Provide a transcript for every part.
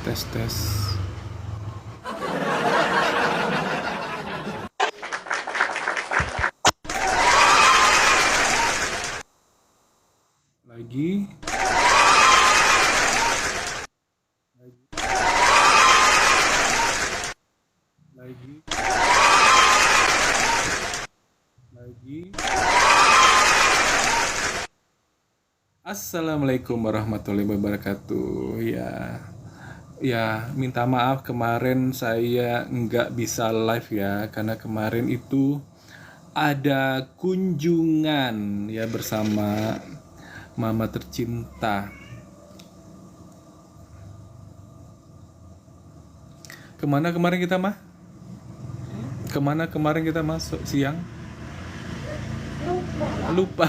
Tes. Lagi. Assalamualaikum warahmatullahi wabarakatuh. Ya, minta maaf kemarin saya nggak bisa live ya, karena kemarin itu ada kunjungan ya bersama mama tercinta. Kemana kemarin kita masuk siang? Lupa.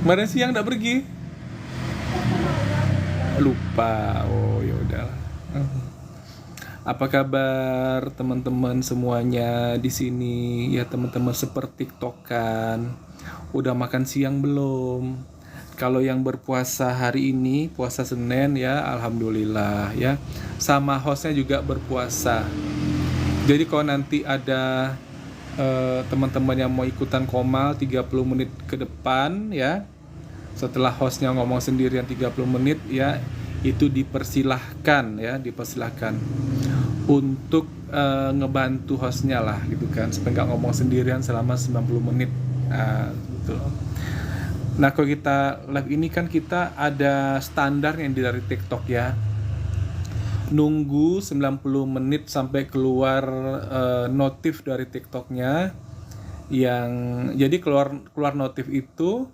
Kemarin siang nggak pergi? Lupa. Oh ya udahlah. Apa kabar teman-teman semuanya di sini? Ya teman-teman seperti TikTokan. Udah makan siang belum? Kalau yang berpuasa hari ini, puasa Senin ya, alhamdulillah ya. Sama hostnya juga berpuasa. Jadi kalau nanti ada teman-teman yang mau ikutan komal 30 menit ke depan ya, setelah hostnya ngomong sendirian 30 menit ya, itu dipersilahkan untuk ngebantu hostnya lah gitu kan, supaya nggak ngomong sendirian selama 90 menit. Gitu. Nah kalau kita live ini kan kita ada standar yang dari TikTok ya, nunggu 90 menit sampai keluar notif dari TikToknya. Yang jadi keluar notif itu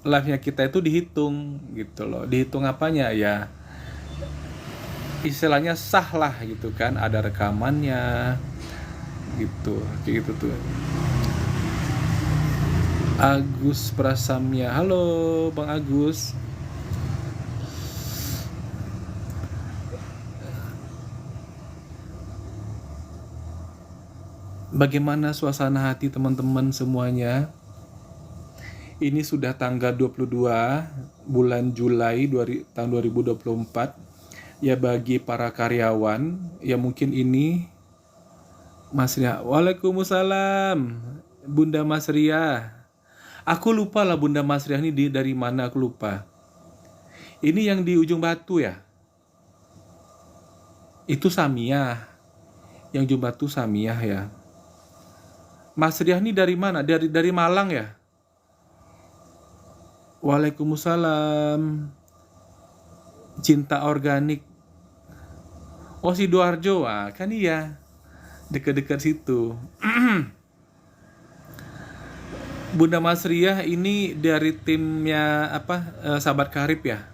live-nya kita itu dihitung gitu loh. Dihitung apanya ya, istilahnya sah lah gitu kan, ada rekamannya gitu, kayak gitu tuh. Agus Prasamya, halo Bang Agus. Bagaimana suasana hati teman-teman semuanya? Ini sudah tanggal 22 bulan Juli tahun 2024. Ya bagi para karyawan, ya mungkin ini Mas Ria. Waalaikumsalam Bunda Mas Ria. Aku lupa lah Bunda Mas Ria ini dari mana, aku lupa. Ini yang di ujung batu ya? Itu Samiyah. Yang ujung batu Samiyah ya. Mas Ria ini dari mana? Dari Malang ya? Waalaikumsalam. Cinta organik. Oh Sidoarjo, kan iya. Dekat-dekat situ. Bunda Mas Ria ini dari timnya Sahabat Karib ya?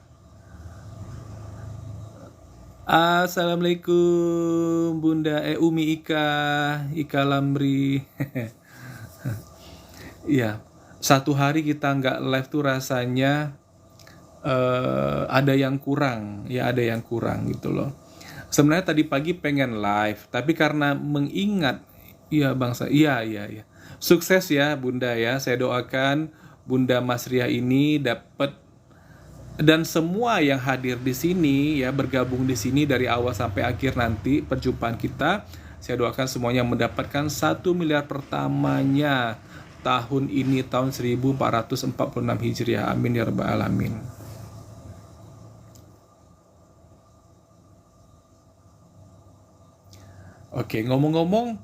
Assalamualaikum Bunda Umi Ika Lamri. Iya, satu hari kita nggak live tuh rasanya ada yang kurang gitu loh. Sebenarnya tadi pagi pengen live, tapi karena mengingat bangsa, iya. Sukses ya Bunda ya, saya doakan Bunda Mas Ria ini dapat, dan semua yang hadir di sini ya, bergabung di sini dari awal sampai akhir nanti perjumpaan kita, saya doakan semuanya mendapatkan 1 miliar pertamanya tahun ini, tahun 1446 Hijriah. Amin ya rabbal alamin. Oke, ngomong-ngomong,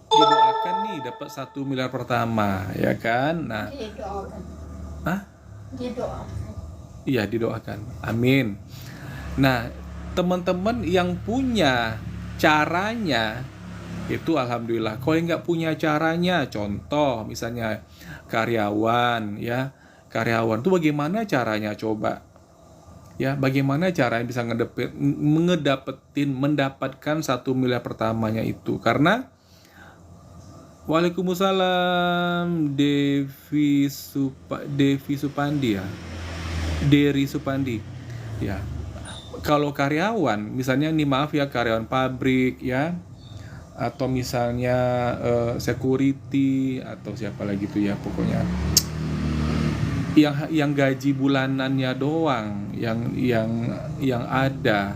didoakan nih dapat 1 miliar pertama ya kan. Nah, Didoakan. Hah? Didoakan. Iya, didoakan. Amin. Nah, teman-teman yang punya caranya itu alhamdulillah. Kalau yang nggak punya caranya, contoh misalnya karyawan ya, karyawan itu bagaimana caranya coba? Ya, bagaimana caranya bisa mendapatkan 1 miliar pertamanya itu? Karena Waalaikumsalam Devi Supandi ya, Dery Supandi ya. Kalau karyawan, misalnya nih maaf ya, karyawan pabrik ya, atau misalnya security atau siapa lagi tuh ya, pokoknya yang gaji bulanannya doang yang ada,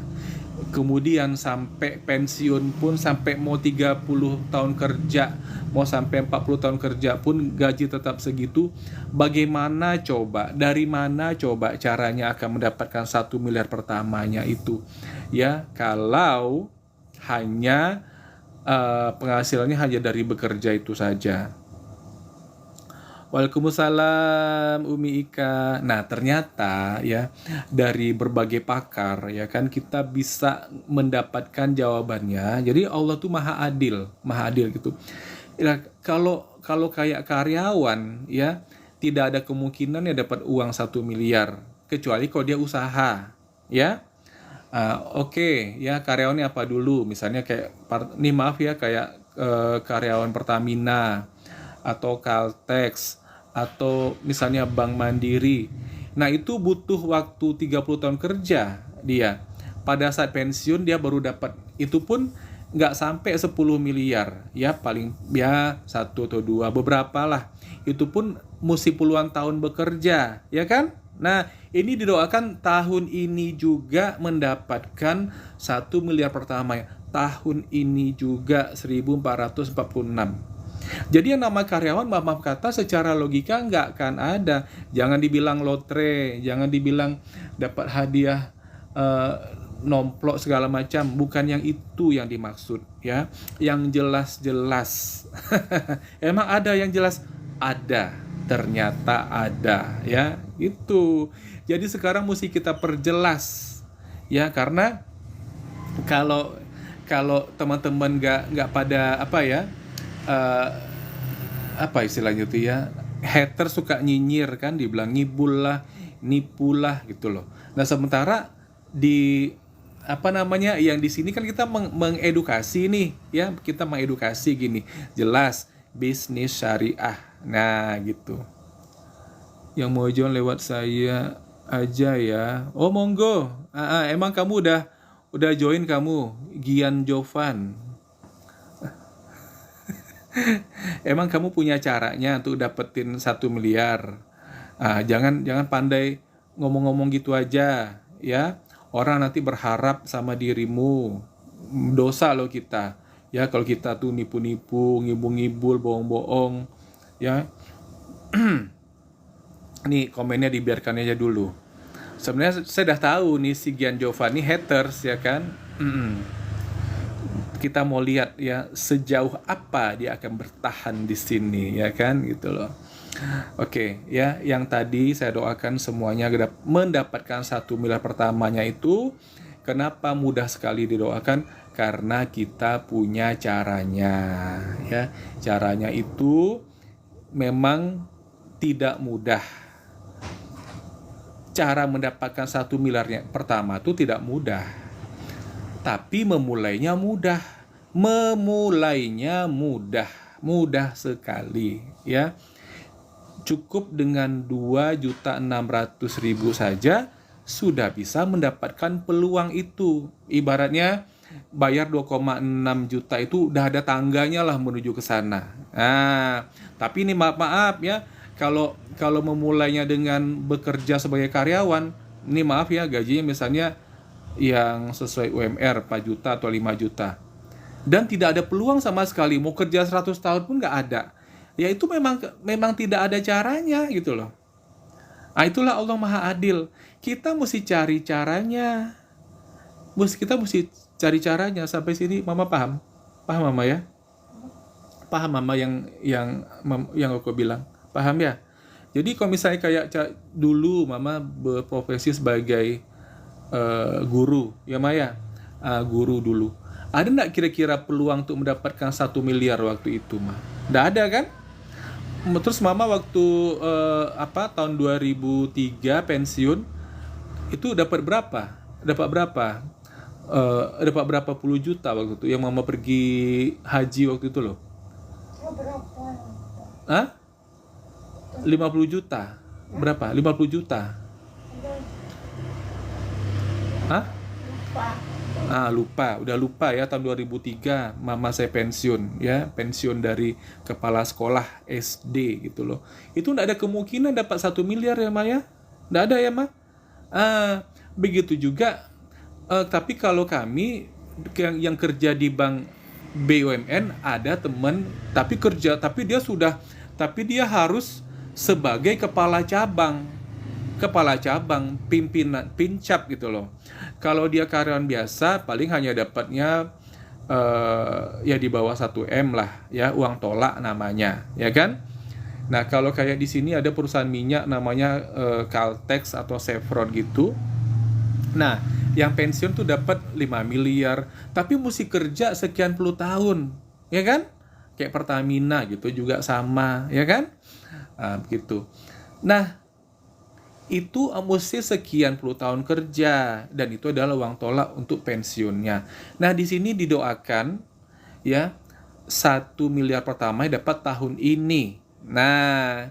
kemudian sampai pensiun pun, sampai mau 30 tahun kerja, mau sampai 40 tahun kerja pun gaji tetap segitu. Bagaimana coba, dari mana coba caranya akan mendapatkan 1 miliar pertamanya itu ya, kalau hanya penghasilannya hanya dari bekerja itu saja. Waalaikumsalam Umi Ika. Nah, ternyata ya dari berbagai pakar ya kan kita bisa mendapatkan jawabannya. Jadi Allah tuh maha adil gitu. Ya, kalau kayak karyawan ya tidak ada kemungkinan ya dapat uang 1 miliar kecuali kalau dia usaha ya. Oke, ya karyawannya apa dulu? Misalnya kayak nih maaf ya, kayak karyawan Pertamina atau Caltex atau misalnya Bank Mandiri. Nah, itu butuh waktu 30 tahun kerja dia. Pada saat pensiun dia baru dapat, itu pun nggak sampai 10 miliar ya, paling ya satu atau dua, beberapa lah. Itu pun mesti puluhan tahun bekerja ya kan. Nah, ini didoakan tahun ini juga mendapatkan 1 miliar pertama ya. Tahun ini juga 1446. Jadi yang nama karyawan, maaf kata, secara logika nggak akan ada. Jangan dibilang lotre, jangan dibilang dapat hadiah nomplok segala macam. Bukan yang itu yang dimaksud ya. Yang jelas-jelas. Emang ada yang jelas? Ada. Ternyata ada ya. Itu. Jadi sekarang mesti kita perjelas ya, karena kalau teman-teman nggak pada apa ya, apa istilahnya tuh ya, hater suka nyinyir kan, dibilang ngibul lah, nipu lah gitu loh. Nah, sementara di apa namanya, yang di sini kan kita mengedukasi nih ya, kita mengedukasi gini, jelas bisnis syariah. Nah gitu. Yang mau join lewat saya aja ya. Oh monggo. Emang kamu udah join kamu, Gian Jovan. Emang kamu punya caranya untuk dapetin 1 miliar. Jangan pandai ngomong-ngomong gitu aja ya. Orang nanti berharap sama dirimu. Dosa loh kita. Ya kalau kita tuh nipu-nipu, ngibul-ngibul, bohong-bohong ya. Nih komennya dibiarkan aja dulu. Sebenarnya saya udah tahu nih si Gian Giovanni haters ya kan. Kita mau lihat ya sejauh apa dia akan bertahan di sini ya kan gitu loh. Oke ya, yang tadi saya doakan semuanya mendapatkan 1 miliar pertamanya itu. Kenapa mudah sekali didoakan? Karena kita punya caranya ya. Caranya itu memang tidak mudah. Cara mendapatkan 1 miliarnya pertama itu tidak mudah. Tapi memulainya mudah. Mudah sekali ya. Cukup dengan 2.600.000 saja sudah bisa mendapatkan peluang itu. Ibaratnya bayar 2,6 juta itu udah ada tangganya lah menuju ke sana. Tapi ini maaf ya, kalau memulainya dengan bekerja sebagai karyawan, ini maaf ya, gajinya misalnya yang sesuai UMR 4 juta atau 5 juta. Dan tidak ada peluang sama sekali, mau kerja 100 tahun pun nggak ada. Ya itu memang tidak ada caranya gitu loh. Itulah Allah Maha Adil. Kita mesti cari caranya. Kita mesti cari caranya. Sampai sini Mama paham? Paham Mama ya? Paham Mama yang aku bilang? Paham ya? Jadi kalau misalnya kayak dulu mama berprofesi sebagai guru, ya Maya, guru dulu. Ada nggak kira-kira peluang untuk mendapatkan 1 miliar waktu itu, mah? Nggak ada kan? Terus mama waktu tahun 2003 pensiun itu dapat berapa? Dapat berapa? Dapat berapa puluh juta waktu itu yang mama pergi haji waktu itu loh? Hah? 50 juta. Berapa? 50 juta. Hah? Lupa. Udah lupa ya, tahun 2003 mama saya pensiun ya, pensiun dari kepala sekolah SD gitu loh. Itu enggak ada kemungkinan dapat 1 miliar ya, Maya? Enggak ada ya, Ma? Begitu juga tapi kalau kami yang kerja di bank BUMN, ada teman tapi dia harus sebagai kepala cabang pimpinan pincap gitu loh. Kalau dia karyawan biasa paling hanya dapatnya ya di bawah 1 M lah ya, uang tolak namanya, ya kan? Nah, kalau kayak di sini ada perusahaan minyak namanya Caltex atau Chevron gitu. Nah, yang pensiun tuh dapat 5 miliar, tapi mesti kerja sekian puluh tahun, ya kan? Kayak Pertamina gitu juga sama, ya kan? Begitu. Nah, itu mesti sekian puluh tahun kerja, dan itu adalah uang tolak untuk pensiunnya. Nah, di sini didoakan ya 1 miliar pertama dapat tahun ini. Nah,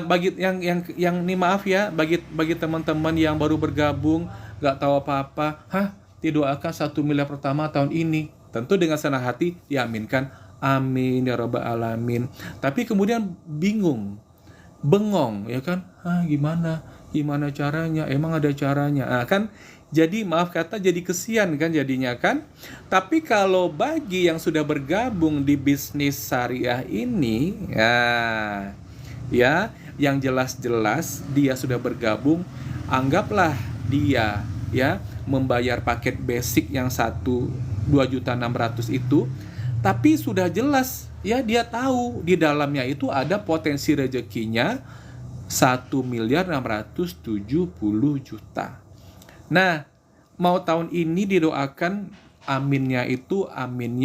bagi yang ini, maaf ya, bagi teman-teman yang baru bergabung nggak tahu apa-apa, didoakan 1 miliar pertama tahun ini. Tentu dengan senang hati diaminkan, amin ya rabbal alamin. Tapi kemudian bengong ya kan, gimana caranya, emang ada caranya, kan jadi maaf kata jadi kesian kan jadinya kan. Tapi kalau bagi yang sudah bergabung di bisnis syariah ini ya yang jelas-jelas dia sudah bergabung, anggaplah dia ya membayar paket basic yang 2.600.000 itu, tapi sudah jelas ya, dia tahu di dalamnya itu ada potensi rezekinya 1.670.000.000. Nah, mau tahun ini didoakan aminnya itu amin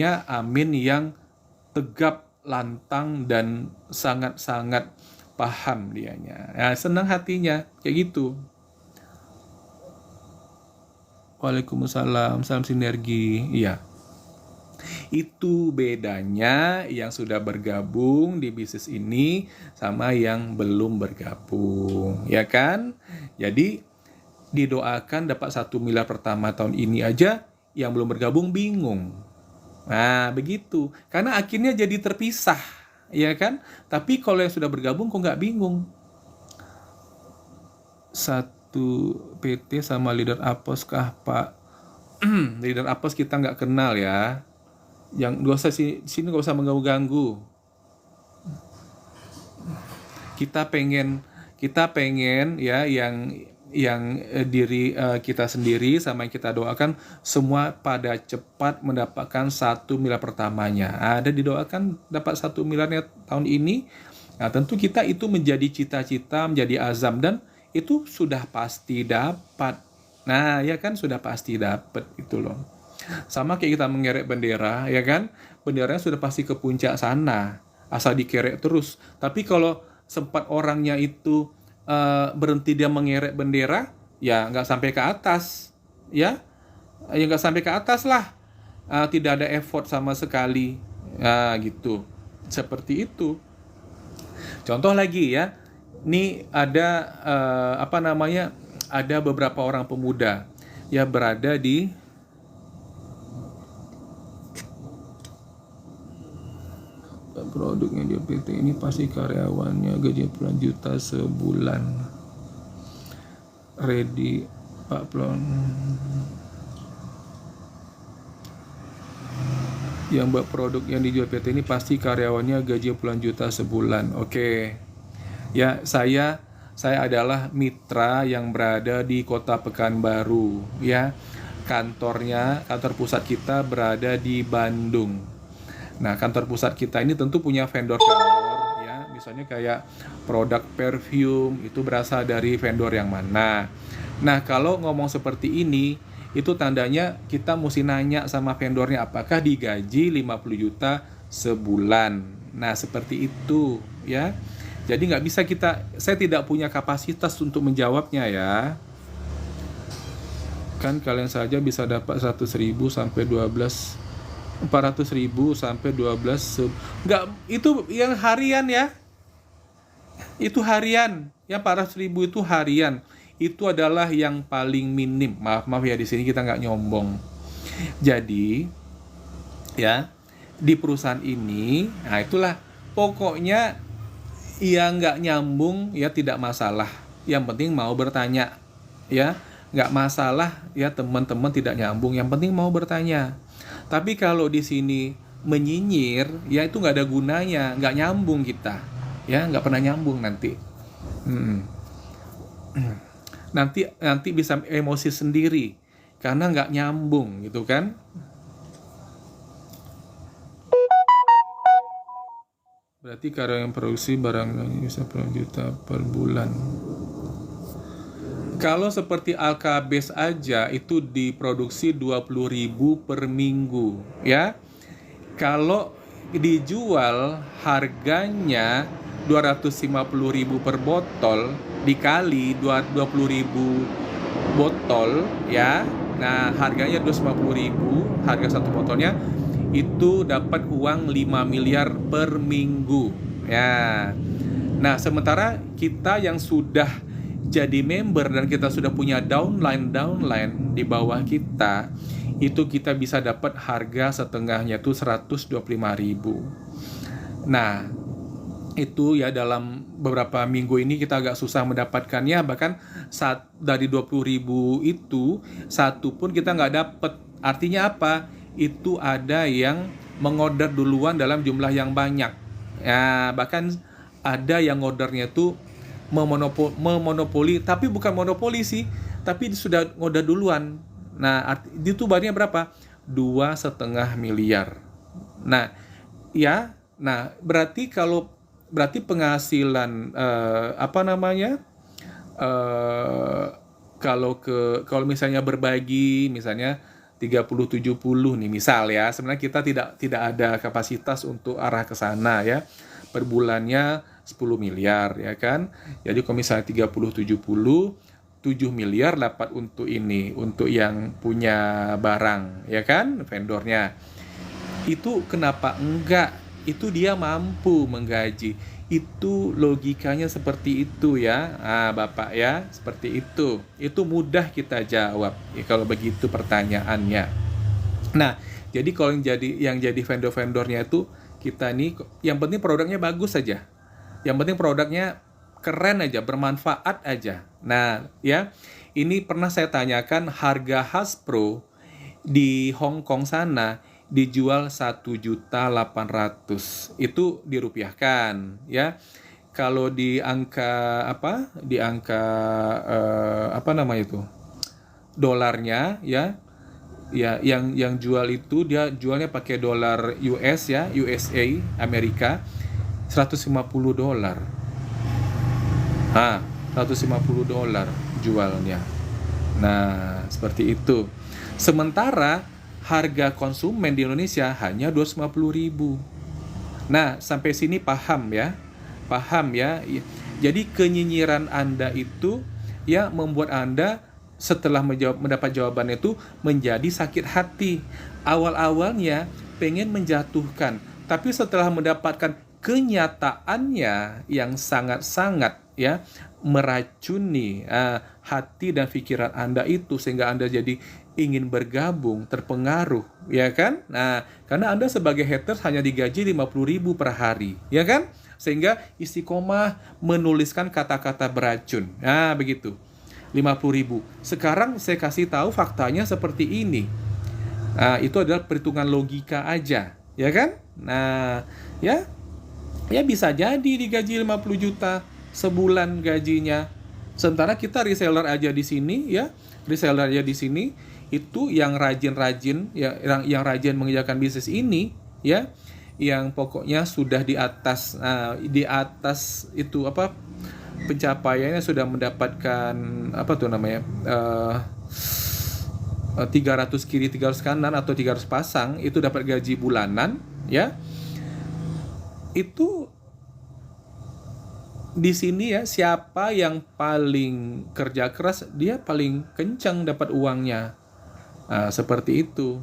yang tegap, lantang, dan sangat-sangat paham dianya. Ya, senang hatinya kayak gitu. Waalaikumsalam, salam sinergi. Iya. Itu bedanya yang sudah bergabung di bisnis ini sama yang belum bergabung, ya kan? Jadi didoakan dapat 1 miliar pertama tahun ini aja, yang belum bergabung bingung. Nah, begitu. Karena akhirnya jadi terpisah, ya kan? Tapi kalau yang sudah bergabung kok nggak bingung. PT sama leader Apos kah, Pak? Leader Apos kita nggak kenal ya. Yang gak usah sini nggak usah mengganggu. Kita pengen ya yang diri kita sendiri sama yang kita doakan semua pada cepat mendapatkan 1 miliar pertamanya. Ada didoakan dapat 1 miliarnya tahun ini. Nah, tentu kita itu menjadi cita-cita, menjadi azam, dan itu sudah pasti dapat. Nah, ya kan, sudah pasti dapat itu loh. Sama kayak kita mengerek bendera, ya kan? Benderanya sudah pasti ke puncak sana, asal dikerek terus. Tapi kalau sempat orangnya itu berhenti dia mengerek bendera, ya nggak sampai ke atas, ya nggak sampai ke atas lah. Tidak ada effort sama sekali, gitu. Seperti itu. Contoh lagi ya, ini ada ada beberapa orang pemuda ya berada di produknya di PT ini, pasti karyawannya gaji puluhan juta sebulan. Ready Pak Plon. Yang buat produk yang dijual PT ini pasti karyawannya gaji puluhan juta sebulan. Oke. Ya, saya adalah mitra yang berada di Kota Pekanbaru ya. Kantor pusat kita berada di Bandung. Nah, kantor pusat kita ini tentu punya vendor ya. misalnya kayak produk perfume itu berasal dari vendor yang mana. Nah, kalau ngomong seperti ini, itu tandanya kita mesti nanya sama vendornya apakah digaji 50 juta sebulan. Nah, seperti itu ya. Jadi nggak bisa saya tidak punya kapasitas untuk menjawabnya ya. Kan kalian saja bisa dapat 100.000 sampai 400.000 sampai 12 nggak, itu yang harian ya. Itu harian. Yang 400.000 itu harian. Itu adalah yang paling minim. Maaf ya, di sini kita nggak nyombong. Jadi ya, di perusahaan ini, nah itulah pokoknya yang nggak nyambung ya tidak masalah. Yang penting mau bertanya ya, nggak masalah ya teman-teman tidak nyambung. Yang penting mau bertanya. Tapi kalau di sini menyinyir ya itu nggak ada gunanya, nggak nyambung kita ya, nggak pernah nyambung nanti. Nanti bisa emosi sendiri karena nggak nyambung gitu kan. Berarti karyawan yang produksi barang bisa per juta per bulan. Kalau seperti Alkabes aja itu diproduksi 20.000 per minggu ya. Kalau dijual harganya 250.000 per botol dikali 20.000 botol ya. Nah, harganya 250.000 harga satu botolnya, itu dapat uang 5 miliar per minggu ya. Nah, sementara kita yang sudah jadi member dan kita sudah punya downline di bawah kita, itu kita bisa dapat harga setengahnya tuh 125.000. Nah, itu ya dalam beberapa minggu ini kita agak susah mendapatkannya, bahkan dari 20.000 itu satu pun kita nggak dapat. Artinya apa? Itu ada yang mengorder duluan dalam jumlah yang banyak ya, bahkan ada yang ordernya itu memonopoli, tapi bukan monopoli sih, tapi sudah order duluan. Nah, itu barangnya berapa? 2,5 miliar. Nah ya, nah berarti penghasilan kalau misalnya berbagi, misalnya 30-70 nih misal ya, sebenarnya kita tidak ada kapasitas untuk arah ke sana ya. Per bulannya 10 miliar ya kan. Jadi kalau misalnya 30-70, 7 miliar dapat untuk ini, untuk yang punya barang ya kan, vendornya. Itu kenapa enggak? Itu dia mampu menggaji. Itu logikanya seperti itu ya, Bapak ya, seperti itu. Itu mudah kita jawab ya, kalau begitu pertanyaannya. Nah, jadi kalau yang jadi vendor-vendornya itu kita nih, yang penting produknya bagus saja, yang penting produknya keren aja, bermanfaat aja. Nah, ya, ini pernah saya tanyakan harga Hasbro di Hong Kong sana dijual 1.800.000, itu dirupiahkan ya. Kalau di angka dolarnya ya, yang jual itu dia jualnya pakai dolar US ya, USA Amerika, $150. $150 jualnya. Nah, seperti itu. Sementara harga konsumen di Indonesia hanya 250.000. Nah, sampai sini paham ya? Paham ya? Jadi kenyinyiran Anda itu ya membuat Anda setelah mendapat jawaban itu menjadi sakit hati. Awal-awalnya pengen menjatuhkan, tapi setelah mendapatkan kenyataannya yang sangat-sangat ya meracuni hati dan pikiran Anda itu, sehingga Anda jadi ingin bergabung, terpengaruh, ya kan? Nah, karena Anda sebagai haters hanya digaji 50.000 per hari, ya kan? Sehingga istiqomah menuliskan kata-kata beracun. Nah, begitu. 50.000. Sekarang saya kasih tahu faktanya seperti ini. Nah, itu adalah perhitungan logika aja, ya kan? Nah, ya bisa jadi digaji 50 juta sebulan gajinya. Sementara kita reseller aja di sini ya, reseller aja di sini itu yang rajin-rajin ya, yang rajin mengerjakan bisnis ini ya, yang pokoknya sudah di atas itu apa, pencapaiannya sudah mendapatkan apa tuh namanya, 300 kiri 300 kanan atau 300 pasang, itu dapat gaji bulanan ya. Itu di sini ya, siapa yang paling kerja keras dia paling kencang dapat uangnya. Seperti itu.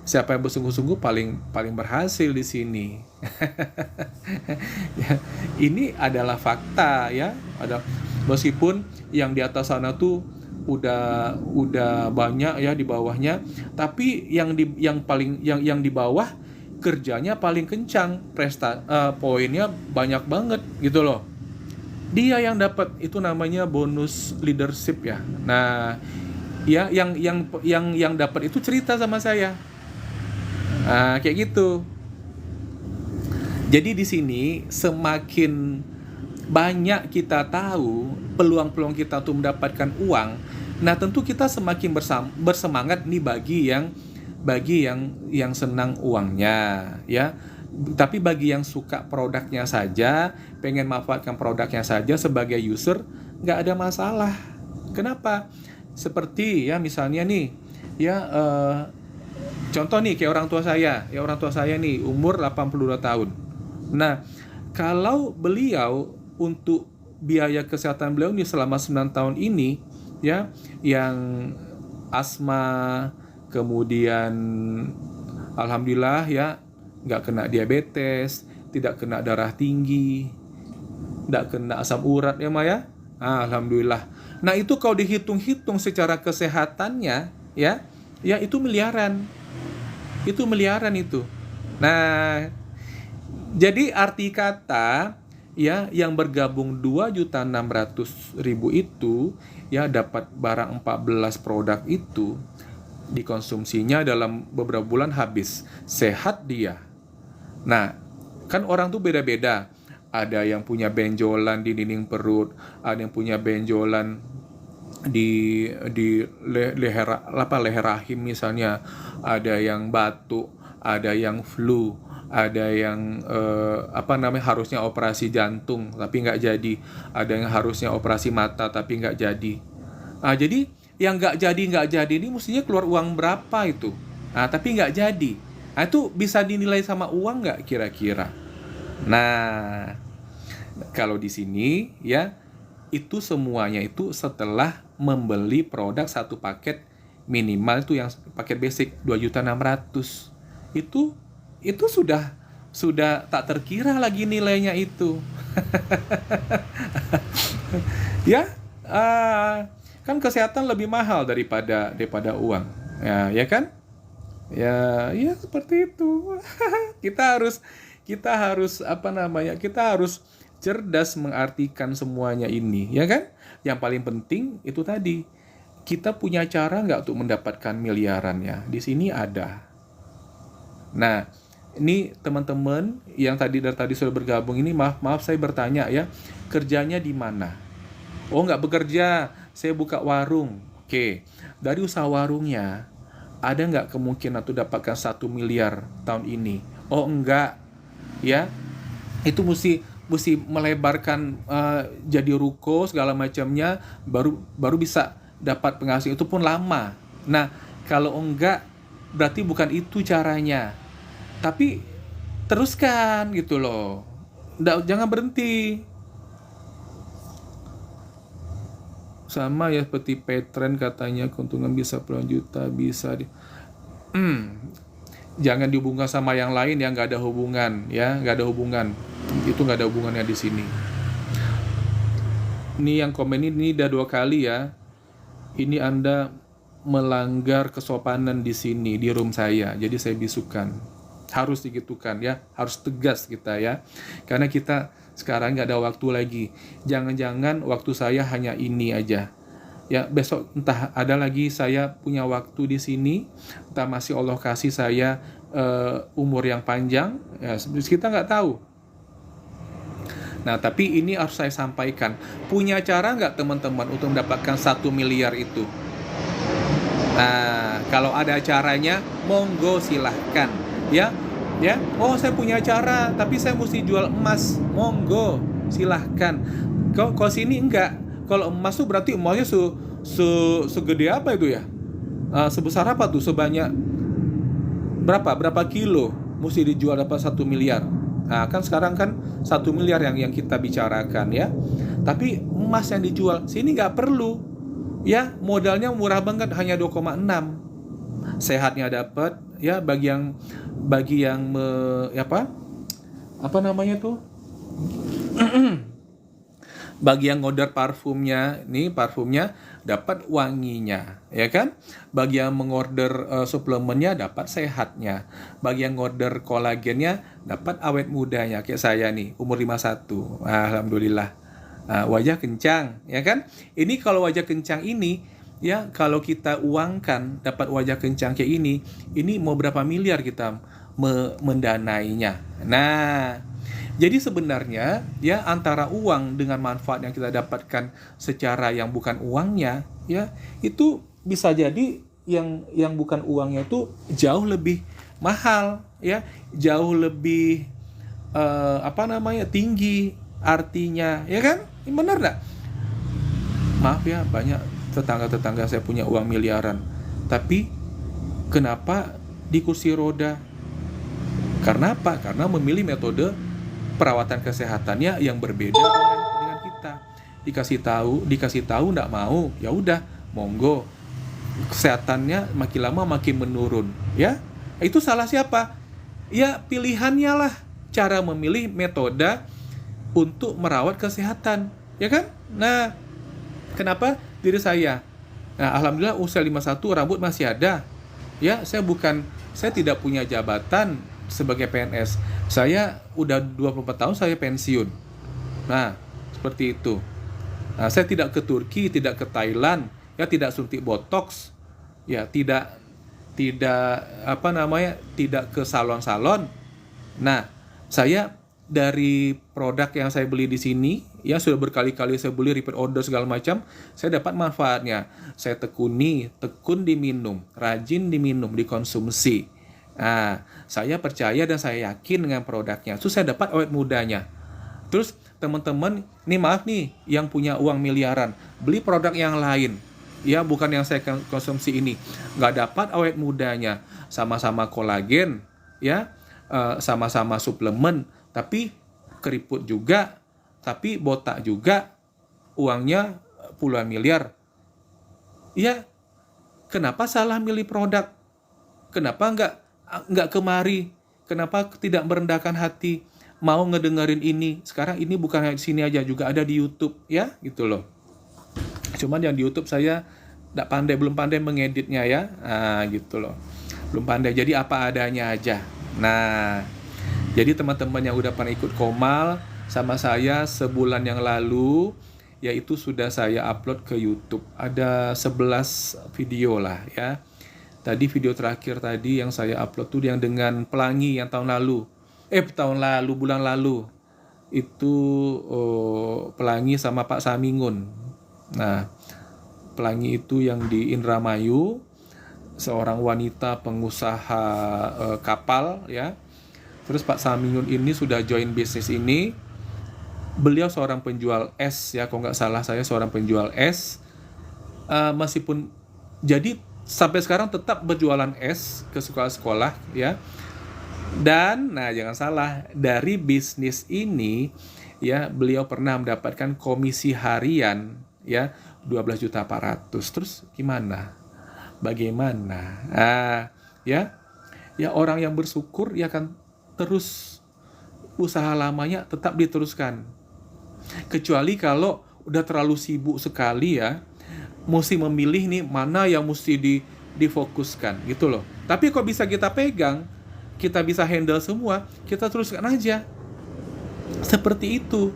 Siapa yang bersungguh-sungguh paling berhasil di sini. Ya, ini adalah fakta ya. Meskipun yang di atas sana tuh udah banyak ya di bawahnya, tapi yang di bawah kerjanya paling kencang, poinnya banyak banget gitu loh. Dia yang dapat, itu namanya bonus leadership ya. Nah, ya yang dapat itu cerita sama saya. Kayak gitu. Jadi di sini semakin banyak kita tahu peluang-peluang kita untuk mendapatkan uang, nah tentu kita semakin bersemangat nih bagi yang senang uangnya ya. Tapi bagi yang suka produknya saja, pengen manfaatkan produknya saja sebagai user, nggak ada masalah. Kenapa? Seperti ya misalnya nih ya, contoh nih kayak orang tua saya nih umur 82 tahun. Nah, kalau beliau untuk biaya kesehatan beliau nih selama 9 tahun ini ya, yang asma, kemudian alhamdulillah ya nggak kena diabetes, tidak kena darah tinggi, nggak kena asam urat ya Maya. Alhamdulillah. Nah itu kalau dihitung-hitung secara kesehatannya ya itu miliaran. Itu miliaran itu. Nah, jadi arti kata ya yang bergabung 2.600.000 itu ya dapat barang 14 produk itu, dikonsumsinya dalam beberapa bulan habis. Sehat dia. Nah, kan orang tuh beda-beda. Ada yang punya benjolan di dinding perut, ada yang punya benjolan di leher rahim misalnya, ada yang batuk, ada yang flu, ada yang harusnya operasi jantung tapi nggak jadi, ada yang harusnya operasi mata tapi nggak jadi. Jadi yang nggak jadi ini mestinya keluar uang berapa itu? Tapi nggak jadi. Itu bisa dinilai sama uang nggak kira-kira? Nah, kalau di sini ya, itu semuanya itu setelah membeli produk satu paket minimal itu yang paket basic 2.600.000. Itu sudah tak terkira lagi nilainya itu. Ya, kan kesehatan lebih mahal daripada uang. Ya kan? Ya seperti itu. Kita harus kita harus cerdas mengartikan semuanya ini, ya kan? Yang paling penting itu tadi, kita punya cara nggak untuk mendapatkan miliarannya? Di sini ada. Nah, ini teman-teman yang dari tadi sudah bergabung ini, maaf saya bertanya ya, kerjanya di mana? Oh, nggak bekerja, saya buka warung. Oke, dari usaha warungnya ada nggak kemungkinan untuk dapatkan 1 miliar tahun ini? Oh, enggak. Ya, itu mesti melebarkan jadi ruko segala macamnya, baru bisa dapat penghasilan, itu pun lama. Nah, kalau enggak berarti bukan itu caranya. Tapi teruskan gitu loh. Jangan berhenti. Sama ya seperti Petren katanya keuntungan bisa puluhan juta, bisa jangan dihubungkan sama yang lain yang nggak ada hubungan ya, nggak ada hubungan. Itu nggak ada hubungannya di sini. Ini yang komen ini udah 2 kali ya. Ini Anda melanggar kesopanan di sini di room saya. Jadi saya bisukan. Harus digitukan ya, harus tegas kita ya. Karena kita sekarang nggak ada waktu lagi. Jangan-jangan waktu saya hanya ini aja. Ya, besok entah ada lagi saya punya waktu di sini, entah masih Allah kasih saya umur yang panjang, ya kita nggak tahu. Nah, tapi ini harus saya sampaikan. Punya cara nggak teman-teman untuk mendapatkan 1 miliar itu? Nah, kalau ada caranya, monggo silahkan. Ya, Ya, oh saya punya cara, tapi saya mesti jual emas. Monggo, silahkan. Kalau sini enggak. Kalau emas tuh berarti emasnya segede apa itu ya? Sebesar apa tuh? Sebanyak berapa kilo mesti dijual dapat 1 miliar. Nah, kan sekarang kan 1 miliar yang kita bicarakan ya. Tapi emas yang dijual sini nggak perlu. Ya, modalnya murah banget, hanya 2,6. Sehatnya dapat ya, apa namanya tuh, bagi yang order parfumnya, nih parfumnya dapat wanginya, ya kan? Bagi yang mengorder suplemennya dapat sehatnya. Bagi yang order kolagennya dapat awet mudanya, kayak saya nih, umur 51. Alhamdulillah. Wajah kencang, ya kan? Ini kalau wajah kencang ini, ya kalau kita uangkan dapat wajah kencang kayak ini mau berapa miliar kita mendanainya. Nah, jadi sebenarnya ya antara uang dengan manfaat yang kita dapatkan secara yang bukan uangnya, ya itu bisa jadi yang bukan uangnya itu jauh lebih mahal, ya jauh lebih tinggi artinya, ya kan? Benar nggak? Maaf ya, banyak tetangga-tetangga saya punya uang miliaran, tapi kenapa di kursi roda? Karena apa? Karena memilih metode perawatan kesehatannya yang berbeda dengan kita. Dikasih tahu nggak mau, ya udah, monggo. Kesehatannya makin lama makin menurun, ya. Itu salah siapa? Ya pilihannya lah, cara memilih metode untuk merawat kesehatan, ya kan? Nah, kenapa diri saya? Nah, alhamdulillah usia 51 rambut masih ada. Ya, saya tidak punya jabatan sebagai PNS. Saya udah 24 tahun saya pensiun. Nah, seperti itu. Nah, saya tidak ke Turki, tidak ke Thailand, ya tidak suntik botox, ya tidak ke salon-salon. Nah, saya dari produk yang saya beli di sini, ya sudah berkali-kali saya beli, repeat order segala macam, saya dapat manfaatnya. Saya tekun diminum, rajin diminum, dikonsumsi. Nah, saya percaya dan saya yakin dengan produknya. Terus saya dapat awet mudanya. Terus teman-teman, nih maaf nih, yang punya uang miliaran, beli produk yang lain. Ya, bukan yang saya konsumsi ini. Nggak dapat awet mudanya. Sama-sama kolagen, ya, sama-sama suplemen, tapi keriput juga, tapi botak juga, uangnya puluhan miliar. Ya, kenapa salah milih produk? Kenapa nggak kemari? Kenapa tidak merendahkan hati? Mau ngedengerin ini? Sekarang ini bukan di sini aja, juga ada di YouTube, ya, gitu loh. Cuman yang di YouTube saya belum pandai mengeditnya ya, gitu loh. Belum pandai, jadi apa adanya aja. Nah, jadi teman-teman yang udah pernah ikut Komal sama saya sebulan yang lalu, yaitu sudah saya upload ke YouTube. Ada 11 video lah ya. Tadi video terakhir tadi yang saya upload tuh yang dengan pelangi yang bulan lalu. Itu pelangi sama Pak Samingun. Nah, pelangi itu yang di Indramayu, seorang wanita pengusaha kapal ya. Terus Pak Samingun ini sudah join bisnis ini. Beliau seorang penjual es ya, kalau nggak salah saya seorang penjual es. Meskipun jadi sampai sekarang tetap berjualan es ke sekolah-sekolah ya. Dan nah jangan salah, dari bisnis ini ya beliau pernah mendapatkan komisi harian ya 12.400.000. Terus gimana? Bagaimana? Ya orang yang bersyukur ya kan terus usaha lamanya tetap diteruskan. Kecuali kalau udah terlalu sibuk sekali ya, mesti memilih nih mana yang mesti difokuskan gitu loh. Tapi kok bisa kita pegang, kita bisa handle semua, kita teruskan aja. Seperti itu.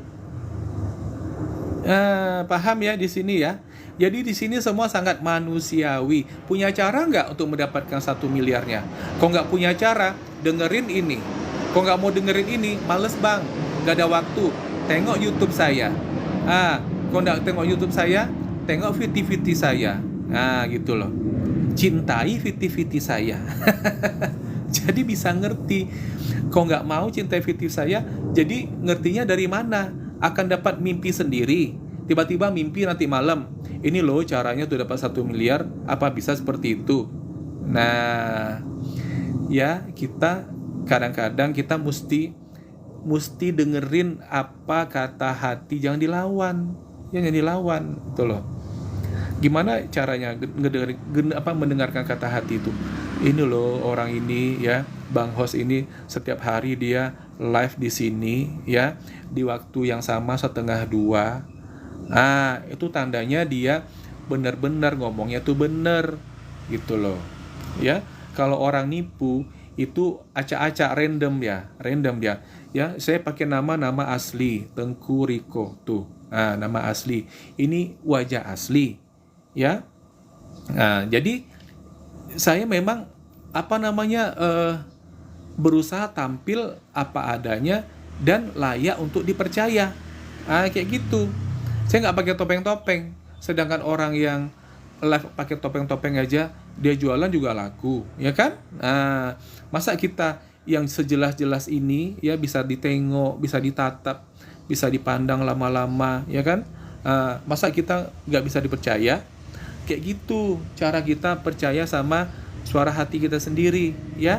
Paham ya di sini ya. Jadi di sini semua sangat manusiawi. Punya cara nggak untuk mendapatkan 1 miliarnya? Kok nggak punya cara, dengerin ini. Kok nggak mau dengerin ini, males bang, nggak ada waktu. Tengok YouTube saya. Kok nggak tengok YouTube saya, tengok Fiti saya. Gitu loh. Cintai Fiti saya. Jadi bisa ngerti. Kok nggak mau cinta fiktif saya, jadi ngertinya dari mana? Akan dapat mimpi sendiri. Tiba-tiba mimpi nanti malam, ini loh caranya tuh dapat 1 miliar, apa bisa seperti itu? Nah, ya kita kadang-kadang kita mesti dengerin apa kata hati, jangan dilawan. Jangan dilawan, gitu loh. Gimana caranya mendengarkan kata hati itu? Ini loh orang ini ya, Bang Host ini setiap hari dia live di sini ya, di waktu yang sama 1:30. Itu tandanya dia benar-benar ngomongnya tuh bener gitu loh. Ya, kalau orang nipu itu acak-acak random dia. Ya, saya pakai nama asli, Tengku Riko tuh. Nama asli. Ini wajah asli. Ya. Jadi saya memang berusaha tampil apa adanya dan layak untuk dipercaya. Kayak gitu. Saya nggak pakai topeng-topeng. Sedangkan orang yang live pakai topeng-topeng aja, dia jualan juga laku, ya kan? Masa kita yang sejelas-jelas ini ya bisa ditengok, bisa ditatap, bisa dipandang lama-lama, ya kan? Masa kita nggak bisa dipercaya? Kayak gitu cara kita percaya sama suara hati kita sendiri, ya.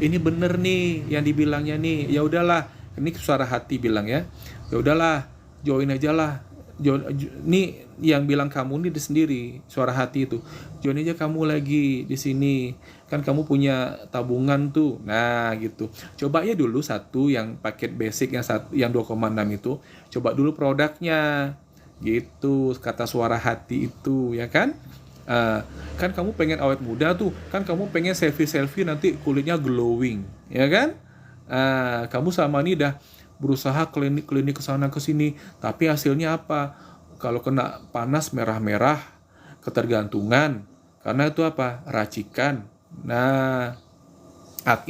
Ini bener nih yang dibilangnya nih. Ya udahlah, ini suara hati bilang ya. Ya udahlah, join aja lah. Ini yang bilang kamu nih sendiri, suara hati itu. Join aja kamu lagi di sini. Kan kamu punya tabungan tuh. Nah, gitu. Coba ya dulu satu yang paket basic yang 2,6 itu. Coba dulu produknya. Gitu kata suara hati itu, ya kan? Kan kamu pengen awet muda tuh, kan kamu pengen selfie nanti kulitnya glowing, ya kan? Kamu sama nih dah berusaha klinik kesana kesini, tapi hasilnya apa? Kalau kena panas merah-merah, ketergantungan, karena itu apa? Racikan. Nah,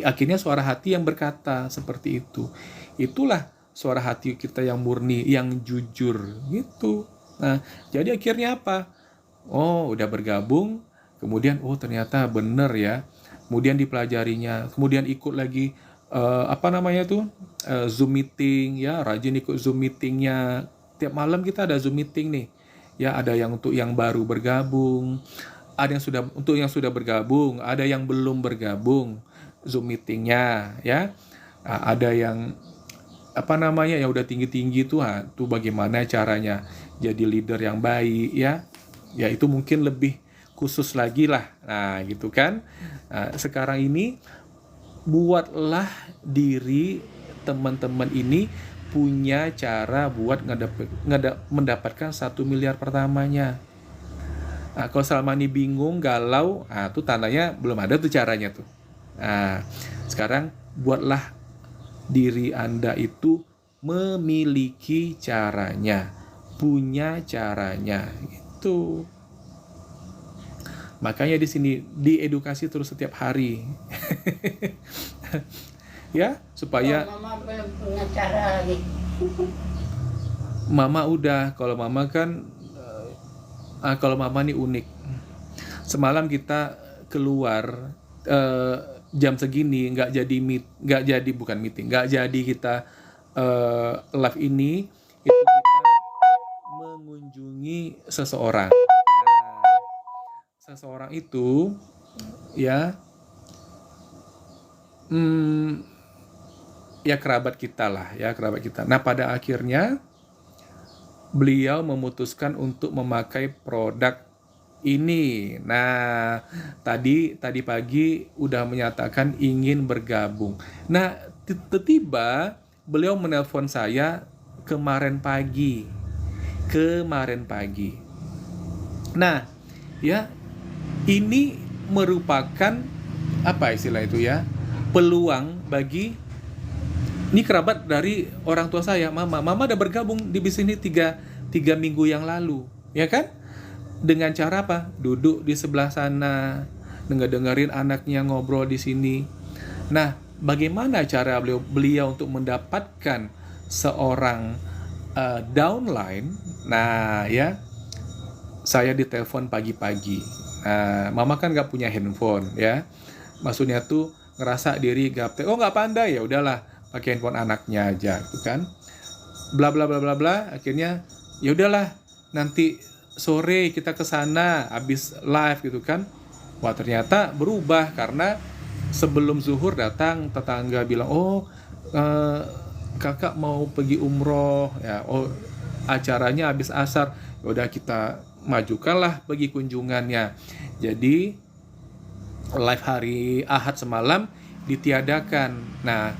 akhirnya suara hati yang berkata seperti itu. Itulah suara hati kita yang murni, yang jujur gitu. Nah, jadi akhirnya apa? Oh, udah bergabung, kemudian ternyata bener ya. Kemudian dipelajarinya, kemudian ikut lagi Zoom meeting ya, rajin ikut Zoom meetingnya. Tiap malam kita ada Zoom meeting nih. Ya, ada yang untuk yang baru bergabung, ada yang sudah bergabung, ada yang belum bergabung Zoom meetingnya ya. Ada yang yang udah tinggi-tinggi tuh bagaimana caranya jadi leader yang baik ya itu mungkin lebih khusus lagi lah. Nah gitu kan. Sekarang ini buatlah diri teman-teman ini punya cara buat mendapatkan 1 miliar pertamanya. Kalau selama ini bingung, galau, tuh tandanya belum ada tuh caranya tuh. Sekarang buatlah diri Anda itu memiliki caranya, punya caranya itu. Makanya di sini diedukasi terus setiap hari. Ya, supaya Mama belum punya cara lagi. Mama udah, kalau Mama kan kalau Mama nih unik. Semalam kita keluar jam segini nggak jadi kita live ini, itu kita mengunjungi seseorang. Seseorang itu ya kerabat kita lah ya, kerabat kita. Nah pada akhirnya beliau memutuskan untuk memakai produk ini. Nah, tadi pagi udah menyatakan ingin bergabung. Nah, tiba-tiba beliau menelpon saya kemarin pagi. Nah, ya ini merupakan apa istilah itu ya? Peluang bagi ini kerabat dari orang tua saya, Mama. Mama udah bergabung di bisnis ini 3 minggu yang lalu, ya kan? Dengan cara apa? Duduk di sebelah sana, dengerin anaknya ngobrol di sini. Nah, bagaimana cara beliau untuk mendapatkan seorang downline? Nah, ya, saya ditelepon pagi-pagi. Nah, Mama kan nggak punya handphone, ya. Maksudnya tuh ngerasa diri gaptek, oh nggak pandai, ya udahlah pakai handphone anaknya aja gitu kan, bla bla bla bla bla. Akhirnya ya udahlah, nanti sore kita ke sana habis live gitu kan. Wah, ternyata berubah karena sebelum zuhur datang tetangga bilang, oh kakak mau pergi umroh ya, oh acaranya habis asar, ya udah kita majukanlah pergi kunjungannya. Jadi live hari Ahad semalam ditiadakan. Nah,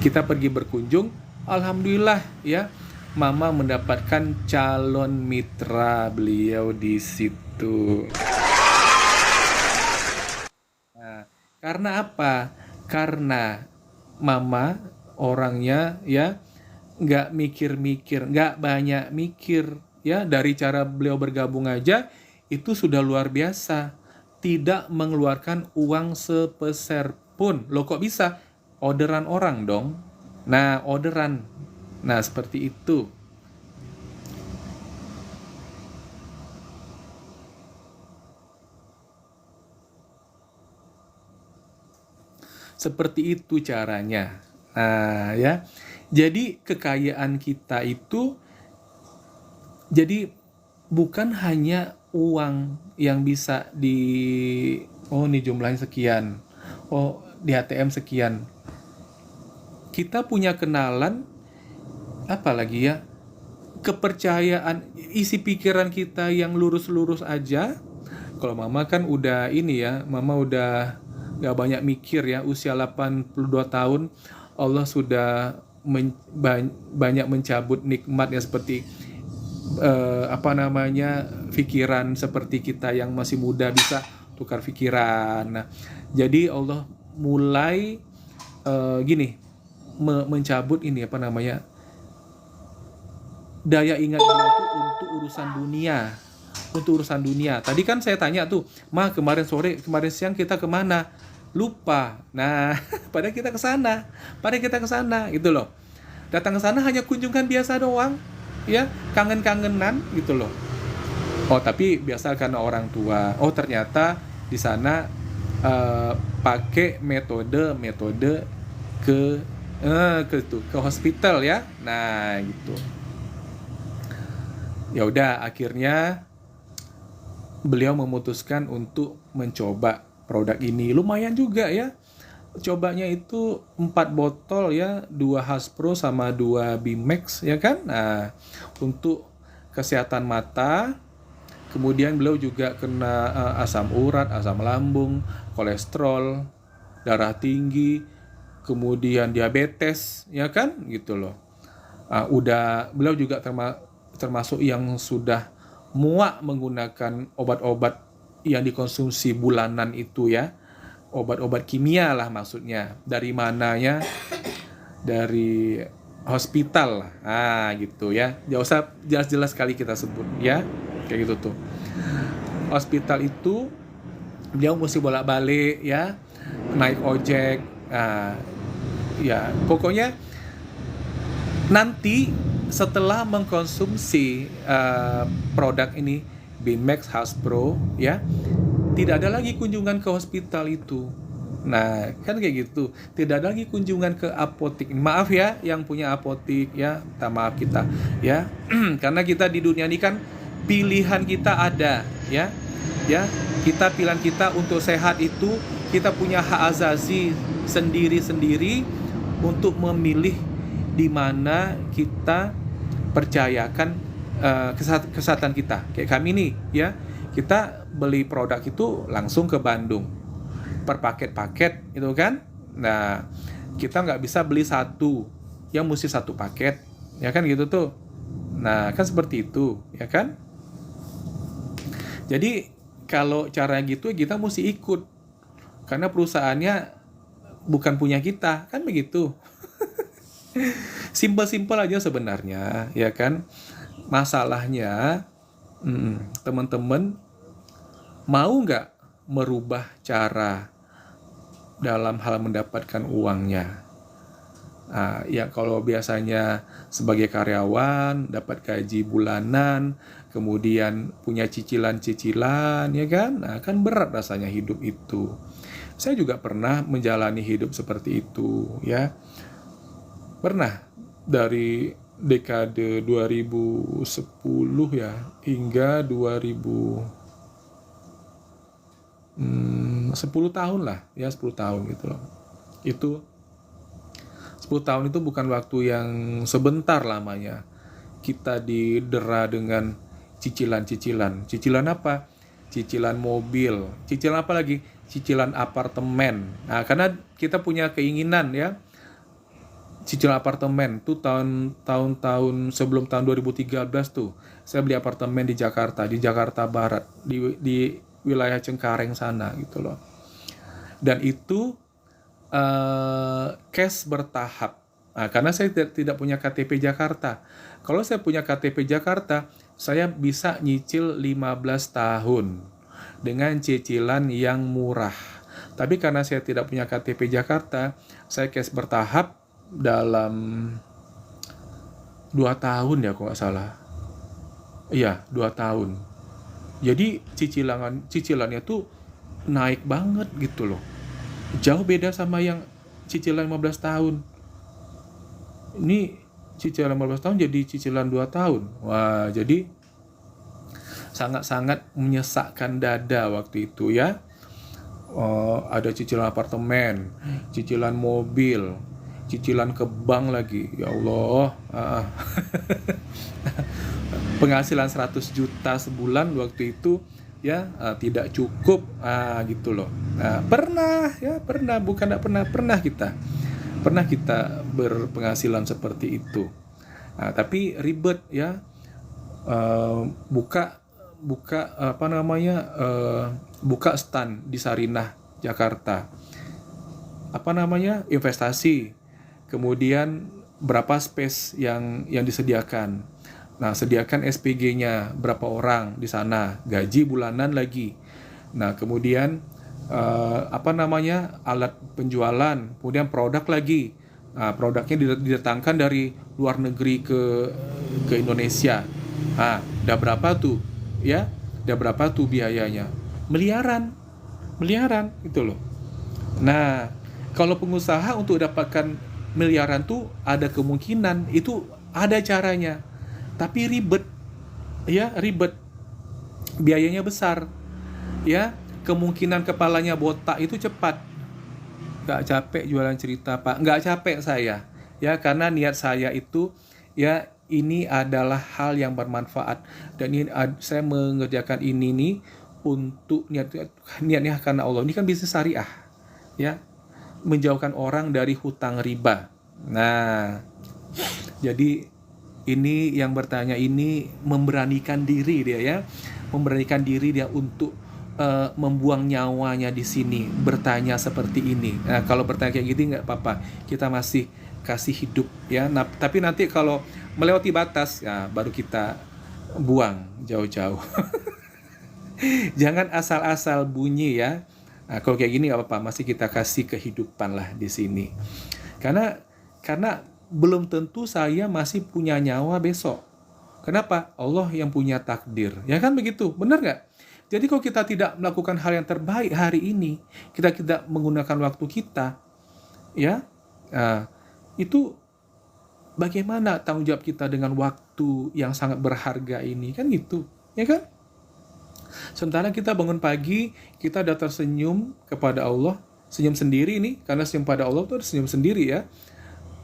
kita pergi berkunjung, alhamdulillah ya, Mama mendapatkan calon mitra beliau di situ. Nah, karena apa? Karena Mama orangnya ya nggak mikir-mikir, nggak banyak mikir ya. Dari cara beliau bergabung aja itu sudah luar biasa, tidak mengeluarkan uang sepeser pun. Loh kok bisa? Orderan orang dong. Nah, orderan. Nah, seperti itu. Seperti itu caranya. Nah, ya. Jadi kekayaan kita itu jadi bukan hanya uang yang bisa oh ini jumlahnya sekian. Oh, di ATM sekian. Kita punya kenalan, apalagi ya, kepercayaan, isi pikiran kita yang lurus-lurus aja. Kalau Mama kan udah ini ya, Mama udah gak banyak mikir ya, usia 82 tahun Allah sudah banyak mencabut nikmat ya, seperti pikiran seperti kita yang masih muda bisa tukar pikiran. Nah, jadi Allah mulai mencabut ini daya ingat beliau itu untuk urusan dunia. Tadi kan saya tanya tuh, Ma, kemarin siang kita kemana? Lupa. Nah, padahal kita ke sana gitu loh. Datang ke sana hanya kunjungan biasa doang, ya, kangen-kangenan gitu loh. Oh, tapi biasa karena orang tua. Oh, ternyata di sana pakai metode ke hospital ya. Nah, gitu. Ya udah, akhirnya beliau memutuskan untuk mencoba produk ini. Lumayan juga ya. Cobanya itu 4 botol ya, 2 Hasbro sama 2 Bimax ya kan. Nah, untuk kesehatan mata. Kemudian beliau juga kena asam urat, asam lambung, kolesterol, darah tinggi, kemudian diabetes ya kan, gitu loh. Beliau juga termasuk yang sudah muak menggunakan obat-obat yang dikonsumsi bulanan itu ya, obat-obat kimia lah maksudnya. Dari mananya? Dari hospital lah, gitu ya. Gak usah jelas-jelas kali kita sebut ya, kayak gitu tuh. Hospital itu dia mesti bolak-balik ya, naik ojek. Ya pokoknya nanti setelah mengkonsumsi produk ini, Bimax Hasbro ya, tidak ada lagi kunjungan ke hospital itu. Nah, kan kayak gitu. Tidak ada lagi kunjungan ke apotik. Maaf ya yang punya apotik ya, minta maaf kita ya. Karena kita di dunia ini kan pilihan kita ada ya. Ya, pilihan kita untuk sehat itu, kita punya hak azazi sendiri-sendiri untuk memilih di mana kita percayakan kesehatan kita. Kayak kami nih ya, kita beli produk itu langsung ke Bandung per paket-paket itu kan. Nah, kita nggak bisa beli satu, yang mesti satu paket ya kan, gitu tuh. Nah, kan seperti itu ya kan. Jadi kalau cara gitu kita mesti ikut, karena perusahaannya bukan punya kita kan, begitu. Simpel-simpel aja sebenarnya ya kan. Masalahnya teman-teman mau nggak merubah cara dalam hal mendapatkan uangnya. Ya kalau biasanya sebagai karyawan dapat gaji bulanan, kemudian punya cicilan-cicilan ya kan, kan berat rasanya hidup itu. Saya juga pernah menjalani hidup seperti itu, ya. Pernah dari dekade 2010 ya hingga 10 tahun lah, ya 10 tahun gitu loh. Itu 10 tahun itu bukan waktu yang sebentar lamanya. Kita didera dengan cicilan-cicilan. Cicilan apa? Cicilan mobil. Cicilan apa lagi? Cicilan apartemen. Nah, karena kita punya keinginan ya, cicilan apartemen tuh tahun-tahun sebelum tahun 2013 tuh. Saya beli apartemen di Jakarta Barat, di wilayah Cengkareng sana gitu loh. Dan itu cash bertahap. Nah, karena saya tidak punya KTP Jakarta. Kalau saya punya KTP Jakarta, saya bisa nyicil 15 tahun dengan cicilan yang murah. Tapi karena saya tidak punya KTP Jakarta, saya cash bertahap dalam 2 tahun ya kalau nggak salah. Iya, 2 tahun. Jadi cicilannya tuh naik banget gitu loh. Jauh beda sama yang cicilan 15 tahun. Ini cicilan 15 tahun jadi cicilan 2 tahun. Wah, jadi sangat-sangat menyesakkan dada waktu itu ya. Ada cicilan apartemen, cicilan mobil, cicilan ke bank lagi. Ya Allah. Penghasilan 100 juta sebulan waktu itu ya tidak cukup gitu loh. Nah, pernah kita berpenghasilan seperti itu. Nah, tapi ribet ya, buka buka stand di Sarinah Jakarta, investasi, kemudian berapa space yang disediakan. Nah, sediakan SPG-nya berapa orang di sana, gaji bulanan lagi. Nah, kemudian alat penjualan, kemudian produk lagi. Nah, produknya didatangkan dari luar negeri ke Indonesia. Nah, udah berapa tuh? Ya, udah berapa tuh biayanya? Miliaran gitu loh. Nah, kalau pengusaha untuk dapatkan miliaran tuh ada kemungkinan, itu ada caranya. Tapi ribet, biayanya besar, ya. Kemungkinan kepalanya botak itu cepat. Gak capek jualan cerita Pak, gak capek saya, ya, karena niat saya itu, ya, ini adalah hal yang bermanfaat dan ini saya mengerjakan ini nih untuk niatnya karena Allah. Ini kan bisnis syariah, ya, menjauhkan orang dari hutang riba. Nah, jadi ini yang bertanya ini memberanikan diri dia untuk membuang nyawanya di sini, bertanya seperti ini. Nah, kalau bertanya kayak gini nggak apa-apa, kita masih kasih hidup ya. Nah, tapi nanti kalau melewati batas ya baru kita buang jauh-jauh. Jangan asal-asal bunyi ya. Nah, kalau kayak gini nggak apa-apa, masih kita kasih kehidupan lah di sini. Karena belum tentu saya masih punya nyawa besok. Kenapa? Allah yang punya takdir. Ya kan begitu, benar nggak? Jadi kalau kita tidak melakukan hal yang terbaik hari ini, kita tidak menggunakan waktu kita, ya, itu bagaimana tanggung jawab kita dengan waktu yang sangat berharga ini, kan gitu, ya kan? Sementara kita bangun pagi, kita sudah tersenyum kepada Allah, senyum sendiri nih, karena senyum pada Allah itu senyum sendiri ya.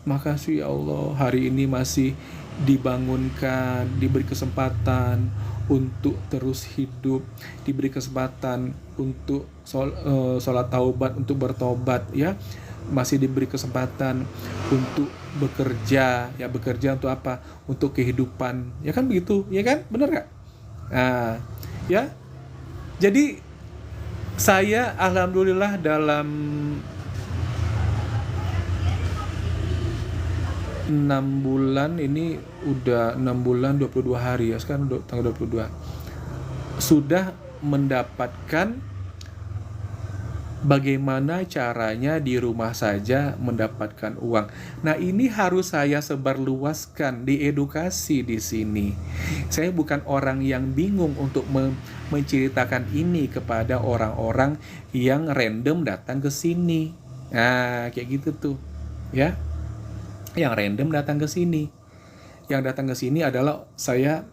Makasih ya Allah, hari ini masih dibangunkan, diberi kesempatan untuk terus hidup, diberi kesempatan untuk sholat taubat, untuk bertobat ya, masih diberi kesempatan untuk bekerja, ya, bekerja untuk apa? Untuk kehidupan, ya kan begitu, ya kan, benar gak? Nah, ya, jadi saya alhamdulillah dalam 6 bulan ini, udah 6 bulan 22 hari ya, sekarang tanggal 22, sudah mendapatkan Bagaimana caranya di rumah saja mendapatkan uang? Nah, ini harus saya sebarluaskan, diedukasi di sini. Saya bukan orang yang bingung untuk menceritakan ini kepada orang-orang yang random datang ke sini. Nah, kayak gitu tuh, ya. Yang random datang ke sini. Yang datang ke sini adalah saya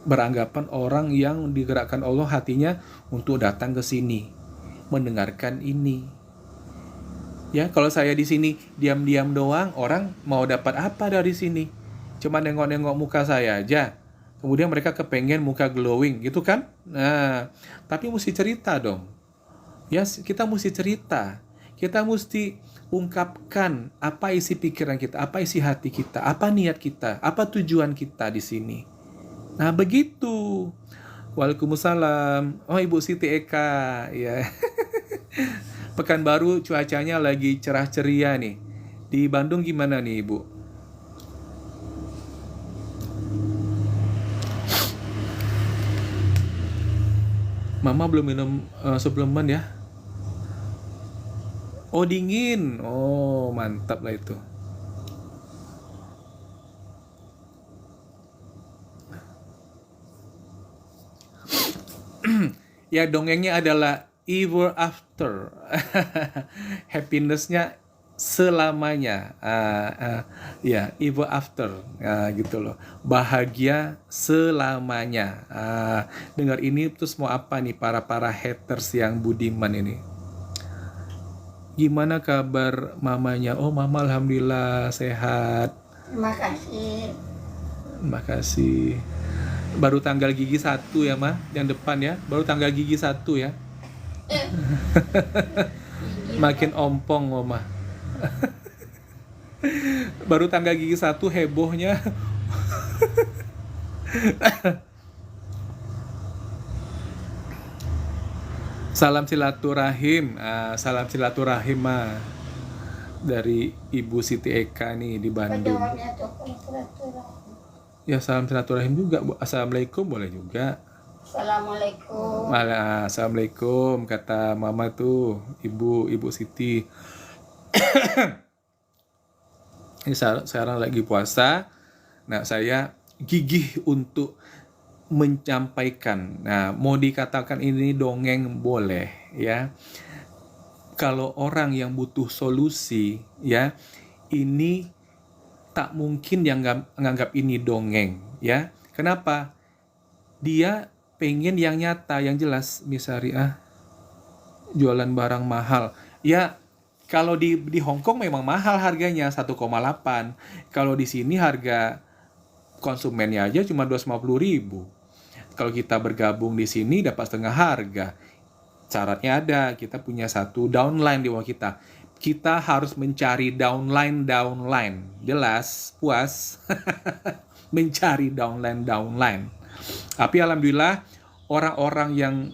beranggapan orang yang digerakkan Allah hatinya untuk datang ke sini, mendengarkan ini. Ya, kalau saya di sini diam-diam doang, orang mau dapat apa dari sini? Cuma nengok-nengok muka saya aja. Kemudian mereka kepengen muka glowing, gitu kan? Nah, tapi mesti cerita dong. Ya, kita mesti cerita. Kita mesti ungkapkan apa isi pikiran kita, apa isi hati kita, apa niat kita, apa tujuan kita di sini. Nah, begitu. Waalaikumsalam. Oh, Ibu Siti Eka, ya. Pekanbaru cuacanya lagi cerah ceria nih. Di Bandung gimana nih, Ibu? Mama belum minum suplemen ya? Oh, dingin. Oh, mantap lah itu. Ya, dongengnya adalah ever after. Happiness-nya selamanya. Ya, ever after. Gitu loh. Bahagia selamanya. Dengar ini terus mau apa nih para haters yang budiman ini? Gimana kabar mamanya? Oh, mama alhamdulillah sehat. Terima kasih. Terima kasih. Baru tanggal gigi 1 ya, Ma? Yang depan ya. Baru tanggal gigi 1 ya. Makin ompong, Mama. Baru tanggal gigi 1 hebohnya. Salam silaturahim. Salam silaturahim, Ma. Dari Ibu Siti Eka nih di Bandung. Jawabnya tuh silaturahmi. Ya, salam silaturahim juga. Assalamualaikum boleh juga. Assalamualaikum. Assalamualaikum kata Mama tuh, Ibu Siti. Ini sekarang lagi puasa. Nah, saya gigih untuk menyampaikan. Nah, mau dikatakan ini dongeng boleh ya. Kalau orang yang butuh solusi ya, ini tak mungkin yang nganggap ini dongeng ya. Kenapa? Dia pengen yang nyata, yang jelas. Misalnya jualan barang mahal. Ya, kalau di Hong Kong memang mahal harganya 1,8. Kalau di sini harga konsumennya aja cuma 250.000. Kalau kita bergabung di sini dapat setengah harga. Syaratnya ada, kita punya satu downline di bawah kita. Kita harus mencari downline. Jelas, puas. Mencari downline. Tapi alhamdulillah orang-orang yang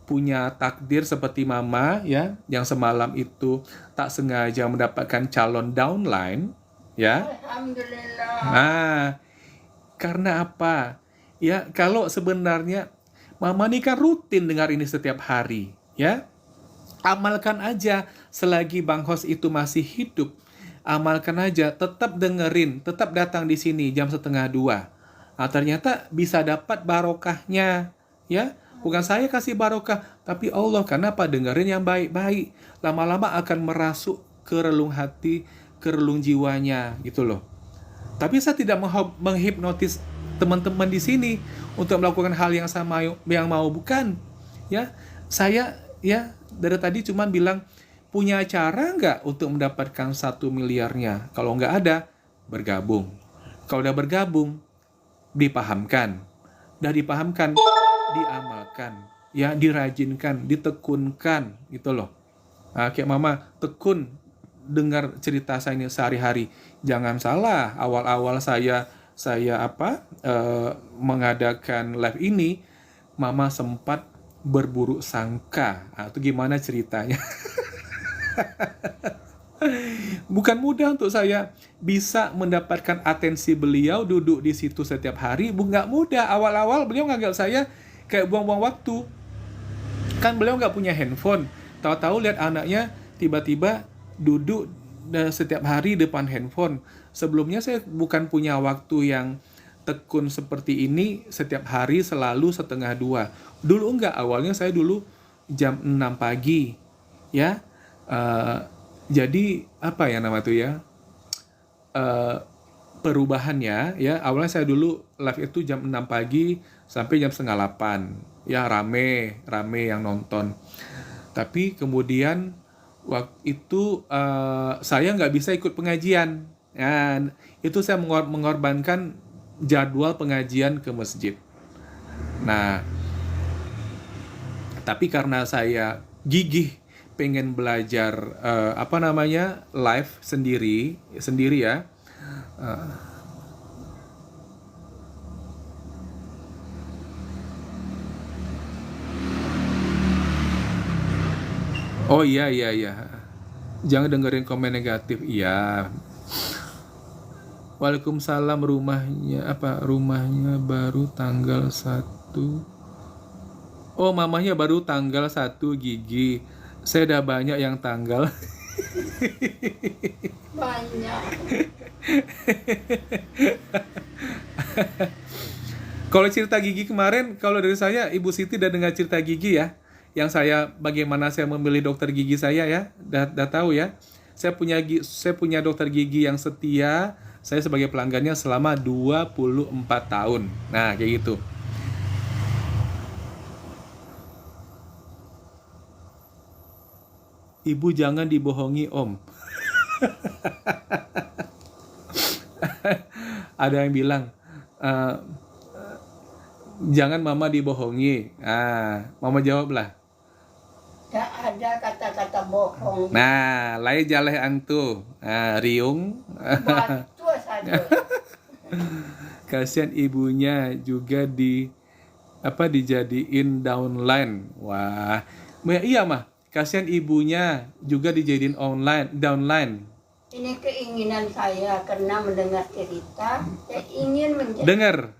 punya takdir seperti Mama ya, yang semalam itu tak sengaja mendapatkan calon downline ya. Alhamdulillah. Nah, karena apa? Ya, kalau sebenarnya Mama ini kan rutin dengar ini setiap hari ya. Amalkan aja selagi Bang Hos itu masih hidup. Amalkan aja, tetap dengerin, tetap datang di sini jam 1:30. Nah, ternyata bisa dapat barokahnya, ya. Bukan saya kasih barokah, tapi Allah. Kenapa? Dengerin yang baik-baik. Lama-lama akan merasuk ke relung hati, ke relung jiwanya, gitu loh. Tapi saya tidak menghipnotis teman-teman di sini untuk melakukan hal yang sama yang mau, bukan. Ya, saya ya dari tadi cuman bilang punya cara nggak untuk mendapatkan 1 miliarnya? Kalau nggak ada, bergabung. Kalau udah bergabung, dipahamkan. Udah dipahamkan, diamalkan. Ya, dirajinkan, ditekunkan, gitu loh. Nah, kayak Mama, tekun dengar cerita saya ini sehari-hari. Jangan salah, awal-awal saya mengadakan live ini, Mama sempat berburuk sangka. Itu gimana ceritanya? Bukan mudah untuk saya bisa mendapatkan atensi beliau duduk di situ setiap hari. Nggak mudah. Awal-awal beliau nganggap saya kayak buang-buang waktu. Kan beliau nggak punya handphone. tahu-tahu lihat anaknya tiba-tiba duduk setiap hari depan handphone. Sebelumnya saya bukan punya waktu yang tekun seperti ini setiap hari selalu 1:30. Dulu enggak, awalnya saya dulu jam 6 pagi. Ya. Jadi apa ya nama itu ya? Perubahannya ya, awalnya saya dulu live itu jam 6 pagi sampai jam setengah 8. Ya rame yang nonton. Tapi kemudian waktu itu saya nggak bisa ikut pengajian. Ya, itu saya mengorbankan jadwal pengajian ke masjid. Nah, tapi karena saya gigih pengen belajar live sendiri ya. Oh iya. Jangan dengerin komen negatif. Iya. Waalaikumsalam, rumahnya baru tanggal 1. Oh, mamahnya baru tanggal 1, Gigi. Saya udah banyak yang tanggal. Banyak. Kalau cerita Gigi kemarin, kalau dari saya, Ibu Siti udah dengar cerita Gigi ya. Yang bagaimana saya memilih dokter gigi saya ya. Udah tahu ya. Saya punya dokter gigi yang setia. Saya sebagai pelanggannya selama 24 tahun. Nah, kayak gitu. Ibu jangan dibohongi, Om. Ada yang bilang, jangan mama dibohongi. Mama jawablah. Gak ada kata-kata bohong. Nah, lai jaleh angtu. Riung. Batu saja. Kasihan ibunya juga dijadiin downline. Wah. Iya mah, kasihan ibunya juga dijadiin downline. Ini keinginan saya karena mendengar cerita, saya ingin menjadi.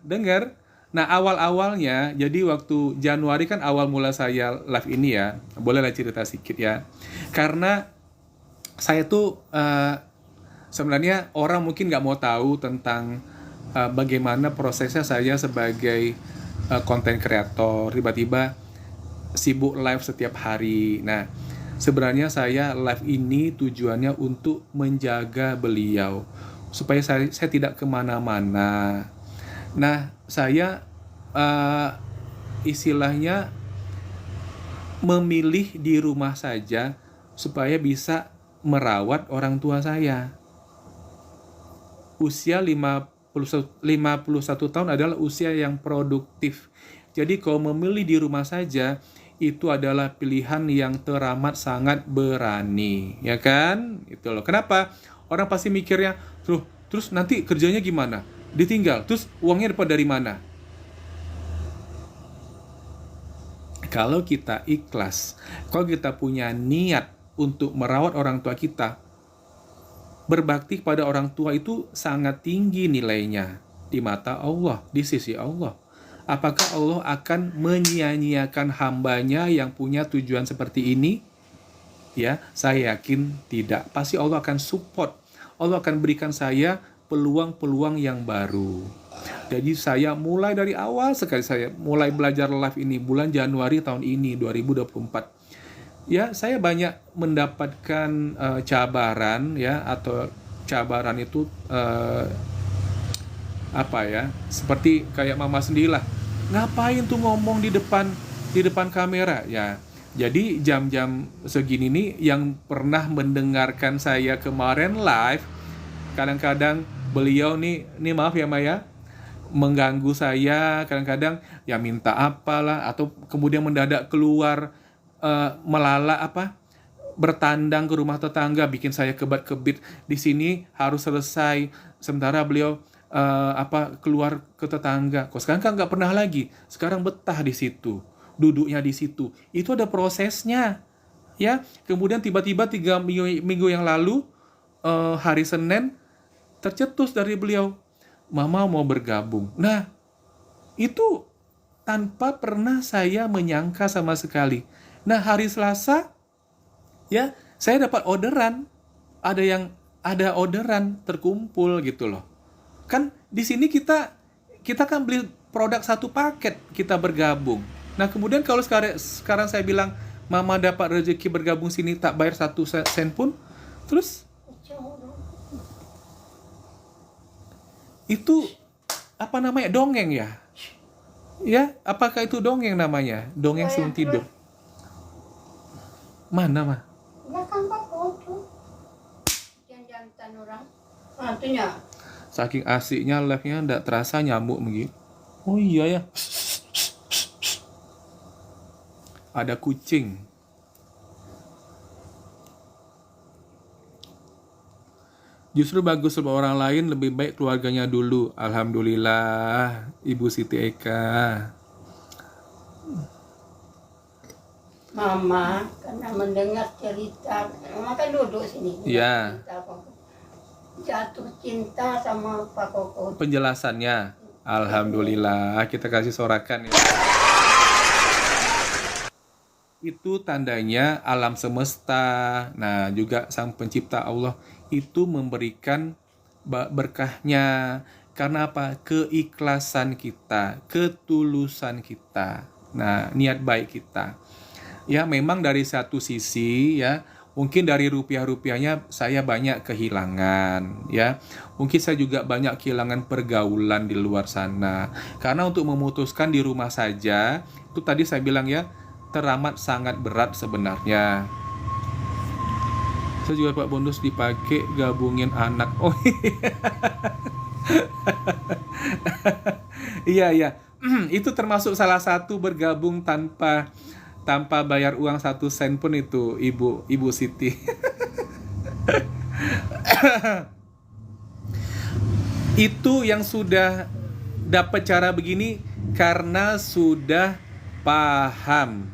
Dengar. Nah, awal-awalnya, jadi waktu Januari kan awal mula saya live ini ya. Bolehlah cerita sedikit ya. Karena saya tuh sebenarnya orang mungkin nggak mau tahu tentang bagaimana prosesnya saya sebagai content creator. Tiba-tiba sibuk live setiap hari. Nah, sebenarnya saya live ini tujuannya untuk menjaga beliau. Supaya saya tidak kemana-mana. Nah, saya istilahnya memilih di rumah saja supaya bisa merawat orang tua saya. Usia 51 tahun adalah usia yang produktif. Jadi kalau memilih di rumah saja, itu adalah pilihan yang teramat sangat berani. Ya kan? Itu loh. Kenapa? Orang pasti mikirnya, terus nanti kerjanya gimana? Ditinggal, terus uangnya dapat dari mana? Kalau kita ikhlas, kalau kita punya niat untuk merawat orang tua kita, berbakti pada orang tua itu sangat tinggi nilainya di mata Allah, di sisi Allah. Apakah Allah akan menyia-nyiakan hambanya yang punya tujuan seperti ini? Ya, saya yakin tidak. Pasti Allah akan support. Allah akan berikan saya peluang-peluang yang baru. Jadi saya mulai dari awal sekali saya mulai belajar live ini bulan Januari tahun ini 2024. Ya, saya banyak mendapatkan cabaran ya, atau cabaran itu seperti kayak mama sendirilah. Ngapain tuh ngomong di depan kamera ya. Jadi jam-jam segini nih yang pernah mendengarkan saya kemarin live, kadang-kadang beliau nih maaf ya Maya, mengganggu saya, kadang-kadang ya minta apalah, atau kemudian mendadak keluar bertandang ke rumah tetangga, bikin saya kebat-kebit. Di sini harus selesai, sementara beliau keluar ke tetangga. Kok sekarang kan nggak pernah lagi, sekarang betah di situ, duduknya di situ. Itu ada prosesnya, ya. Kemudian tiba-tiba 3 minggu yang lalu, hari Senin, tercetus dari beliau, Mama mau bergabung. Nah, itu tanpa pernah saya menyangka sama sekali. Nah, hari Selasa Ya, saya dapat orderan, ada orderan terkumpul gitu loh. Kan di sini kita kan beli produk satu paket, kita bergabung. Nah, kemudian kalau sekarang saya bilang mama dapat rezeki bergabung sini tak bayar satu sen pun, terus itu apa namanya? Dongeng ya? Ya, apakah itu dongeng namanya? Dongeng sebelum tidur. Mana mah? Belakang Paku tuh. Jantan orang. Artinya Saking asiknya live-nya nggak terasa nyamuk begitu. Oh iya ya. Ada kucing. Justru bagus sama orang lain, lebih baik keluarganya dulu. Alhamdulillah, Ibu Siti Eka. Mama karena mendengar cerita, Mama kan duduk sini. Iya. Cerita Pak Koko. Jatuh cinta sama Pak Koko. Penjelasannya, alhamdulillah, kita kasih sorakan ya. Itu tandanya alam semesta. Nah, juga Sang Pencipta Allah itu memberikan berkahnya. Karena apa? Keikhlasan kita, ketulusan kita. Nah, niat baik kita. Ya, memang dari satu sisi ya, mungkin dari rupiah-rupiahnya saya banyak kehilangan ya. Mungkin saya juga banyak kehilangan pergaulan di luar sana. Karena untuk memutuskan di rumah saja, itu tadi saya bilang ya, teramat sangat berat sebenarnya. Saya juga Pak bonus dipakai gabungin anak. Oh iya iya. Itu termasuk salah satu bergabung tanpa bayar uang 1 sen pun itu Ibu Siti. Itu yang sudah dapat cara begini karena sudah paham.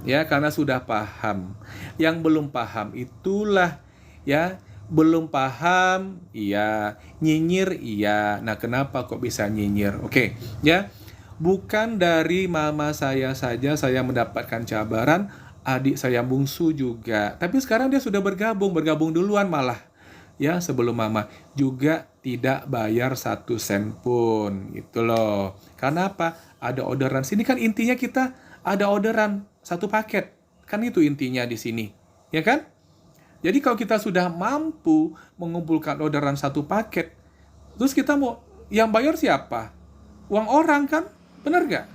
Ya, karena sudah paham. Yang belum paham itulah ya, belum paham, iya, nyinyir, iya. Nah, kenapa kok bisa nyinyir? Oke, ya. Bukan dari mama saya saja saya mendapatkan cabaran, adik saya bungsu juga. Tapi sekarang dia sudah bergabung duluan malah. Ya, sebelum mama juga tidak bayar 1 sen pun gitu loh. Karena apa? Ada orderan. Sini kan intinya kita ada orderan satu paket. Kan itu intinya di sini. Ya kan? Jadi kalau kita sudah mampu mengumpulkan orderan satu paket, terus kita mau yang bayar siapa? Uang orang kan? Benar nggak?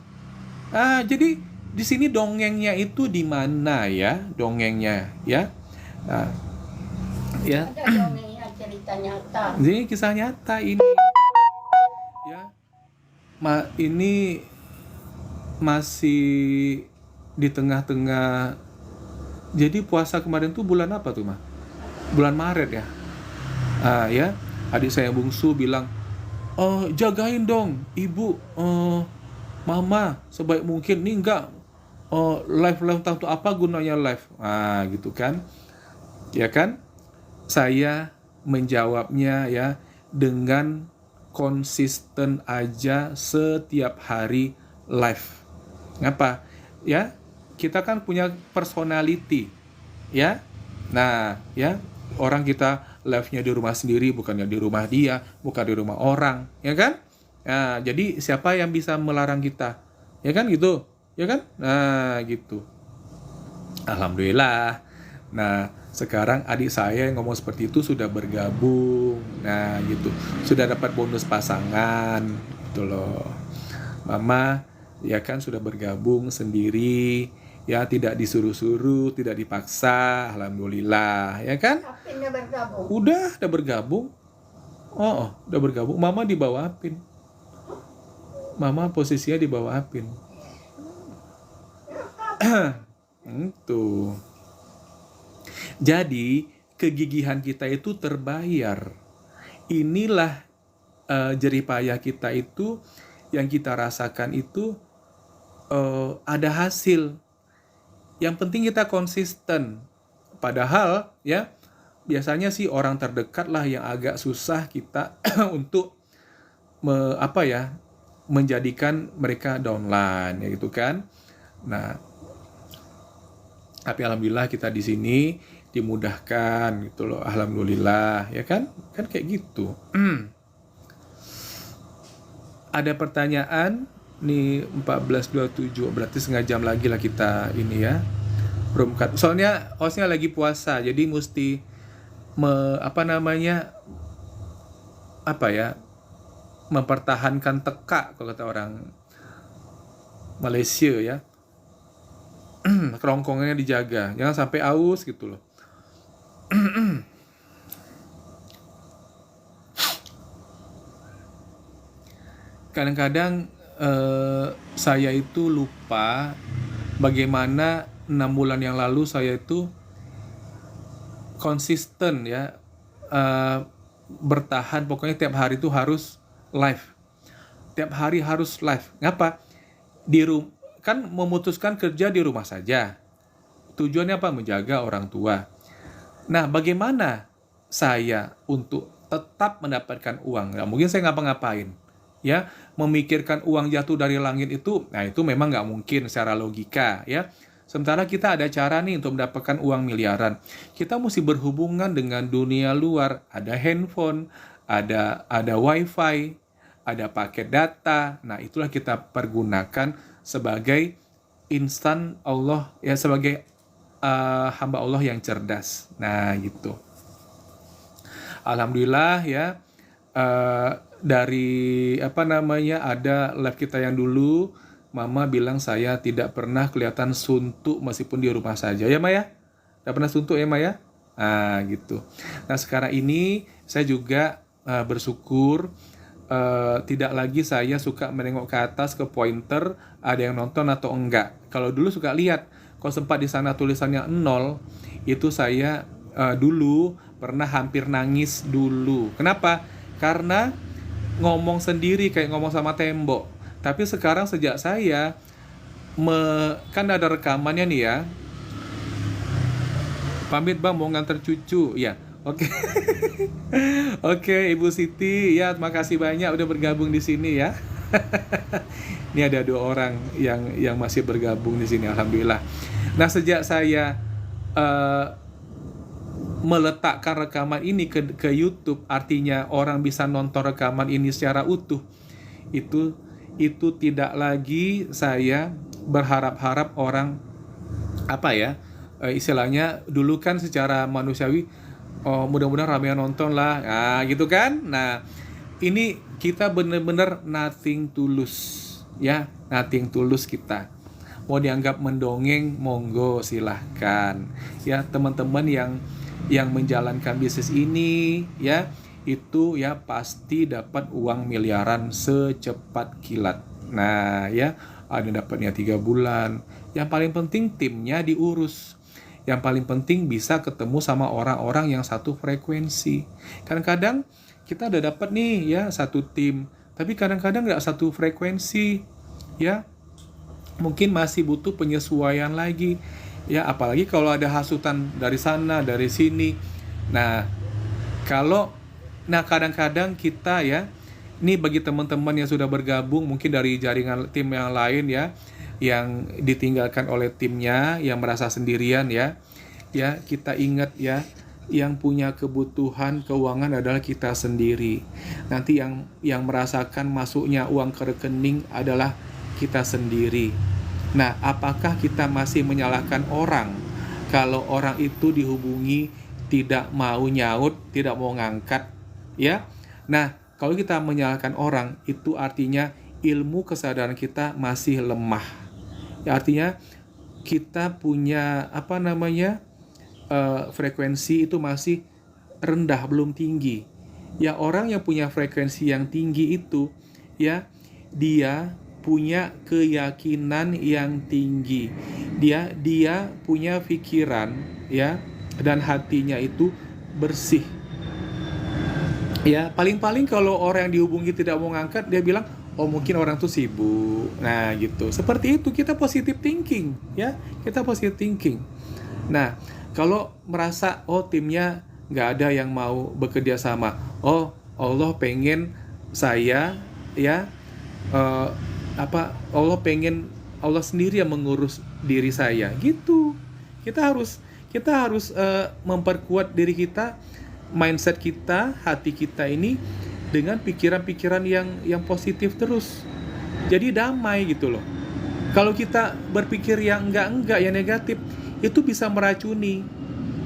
Jadi di sini dongengnya itu di mana ya? Dongengnya ya. Nah, ya. Ada dongengnya, cerita nyata. Ini kisah nyata ini. Ya. Ini masih di tengah-tengah. Jadi puasa kemarin tuh bulan apa tuh, Ma? Bulan Maret ya. Ya. Adik saya yang bungsu bilang, jagain dong, Ibu, Mama sebaik mungkin. Nih enggak live tahu apa gunanya live. Gitu kan. Ya kan? Saya menjawabnya ya dengan konsisten aja setiap hari live. Ngapa? Ya, kita kan punya personality. Ya. Nah, ya, orang kita live-nya di rumah sendiri, bukannya di rumah dia, bukan di rumah orang, ya kan? Nah, jadi siapa yang bisa melarang kita? Ya kan gitu? Ya kan? Nah, gitu. Alhamdulillah. Nah, sekarang adik saya yang ngomong seperti itu sudah bergabung. Nah, gitu. Sudah dapat bonus pasangan, gitu loh. Mama, ya kan sudah bergabung sendiri. Ya, tidak disuruh-suruh, tidak dipaksa. Alhamdulillah, ya kan? Tapi udah bergabung. Udah bergabung. Udah bergabung. Mama di bawah Apin. Mama posisinya di bawah Apin. Itu. Jadi, kegigihan kita itu terbayar. Inilah jerih payah kita itu, yang kita rasakan itu ada hasil. Yang penting kita konsisten. Padahal ya biasanya sih orang terdekat lah yang agak susah kita untuk menjadikan mereka downline ya gitu kan. Nah, Tapi alhamdulillah kita di sini dimudahkan gitu loh. Alhamdulillah, ya kan? Kan kayak gitu. Ada pertanyaan nih 14.27, berarti setengah jam lagi lah kita ini ya. Room cut. Soalnya hostnya lagi puasa, jadi mesti mempertahankan teka kalau kata orang Malaysia ya. Kerongkongannya dijaga, jangan sampai aus gitu loh. Kadang-kadang saya itu lupa bagaimana 6 bulan yang lalu saya itu konsisten ya, bertahan, pokoknya tiap hari itu harus live. Tiap hari harus live. Ngapa? Kan memutuskan kerja di rumah saja. Tujuannya apa? Menjaga orang tua. Nah, bagaimana saya untuk tetap mendapatkan uang? Nggak mungkin saya ngapa-ngapain. Ya, memikirkan uang jatuh dari langit itu, nah itu memang nggak mungkin secara logika ya. Sementara kita ada cara nih untuk mendapatkan uang miliaran. Kita mesti berhubungan dengan dunia luar. Ada handphone, ada wifi, ada paket data. Nah, itulah kita pergunakan sebagai insan Allah ya, sebagai hamba Allah yang cerdas. Nah, gitu. Alhamdulillah ya, dari ada live kita yang dulu, Mama bilang saya tidak pernah kelihatan suntuk meskipun di rumah saja. Ya, Maya? Tidak pernah suntuk ya, Maya? Nah, gitu. Nah, sekarang ini saya juga bersyukur tidak lagi saya suka menengok ke atas, ke pointer, ada yang nonton atau enggak. Kalau dulu suka lihat, kalau sempat di sana tulisannya 0, itu saya dulu pernah hampir nangis dulu. Kenapa? Karena ngomong sendiri kayak ngomong sama tembok. Tapi sekarang sejak saya kan ada rekamannya nih ya. Pamit Bang, mau nganter cucu. Ya, oke. Oke, Ibu Siti, ya terima kasih banyak udah bergabung di sini ya. Ini ada 2 orang yang masih bergabung di sini, alhamdulillah. Nah, sejak saya meletakkan rekaman ini ke YouTube, artinya orang bisa nonton rekaman ini secara utuh. Itu tidak lagi saya berharap-harap orang istilahnya dulu kan secara manusiawi, mudah-mudahan ramai yang nonton lah, nah gitu kan. Nah, ini kita benar-benar nothing tulus ya, nothing tulus kita. Mau dianggap mendongeng, monggo silahkan ya. Teman-teman yang menjalankan bisnis ini ya, itu ya pasti dapat uang miliaran secepat kilat. Nah ya, ada dapatnya 3 bulan. Yang paling penting timnya diurus. Yang paling penting bisa ketemu sama orang-orang yang satu frekuensi. Kadang-kadang kita udah dapat nih ya satu tim, tapi kadang-kadang nggak satu frekuensi ya. Mungkin masih butuh penyesuaian lagi ya, apalagi kalau ada hasutan dari sana dari sini. Nah kadang-kadang kita ya, ini bagi teman-teman yang sudah bergabung mungkin dari jaringan tim yang lain ya, yang ditinggalkan oleh timnya, yang merasa sendirian ya, kita ingat ya, yang punya kebutuhan keuangan adalah kita sendiri. Nanti yang merasakan masuknya uang ke rekening adalah kita sendiri. Nah, apakah kita masih menyalahkan orang kalau orang itu dihubungi tidak mau nyaut, tidak mau ngangkat ya? Nah, kalau kita menyalahkan orang, itu artinya ilmu kesadaran kita masih lemah. Ya, artinya kita punya frekuensi itu masih rendah, belum tinggi. Ya, orang yang punya frekuensi yang tinggi itu ya, dia punya keyakinan yang tinggi. Dia punya pikiran ya, dan hatinya itu bersih. Ya, paling-paling kalau orang yang dihubungi tidak mau ngangkat, dia bilang, oh mungkin orang tuh sibuk. Nah, gitu. Seperti itu, kita positive thinking ya. Kita positive thinking. Nah, kalau merasa timnya nggak ada yang mau bekerja sama, Allah pengen saya ya, Allah pengen Allah sendiri yang mengurus diri saya gitu. Kita harus memperkuat diri kita, mindset kita, hati kita ini dengan pikiran-pikiran yang positif terus. Jadi damai gitu loh. Kalau kita berpikir yang enggak, yang negatif, itu bisa meracuni.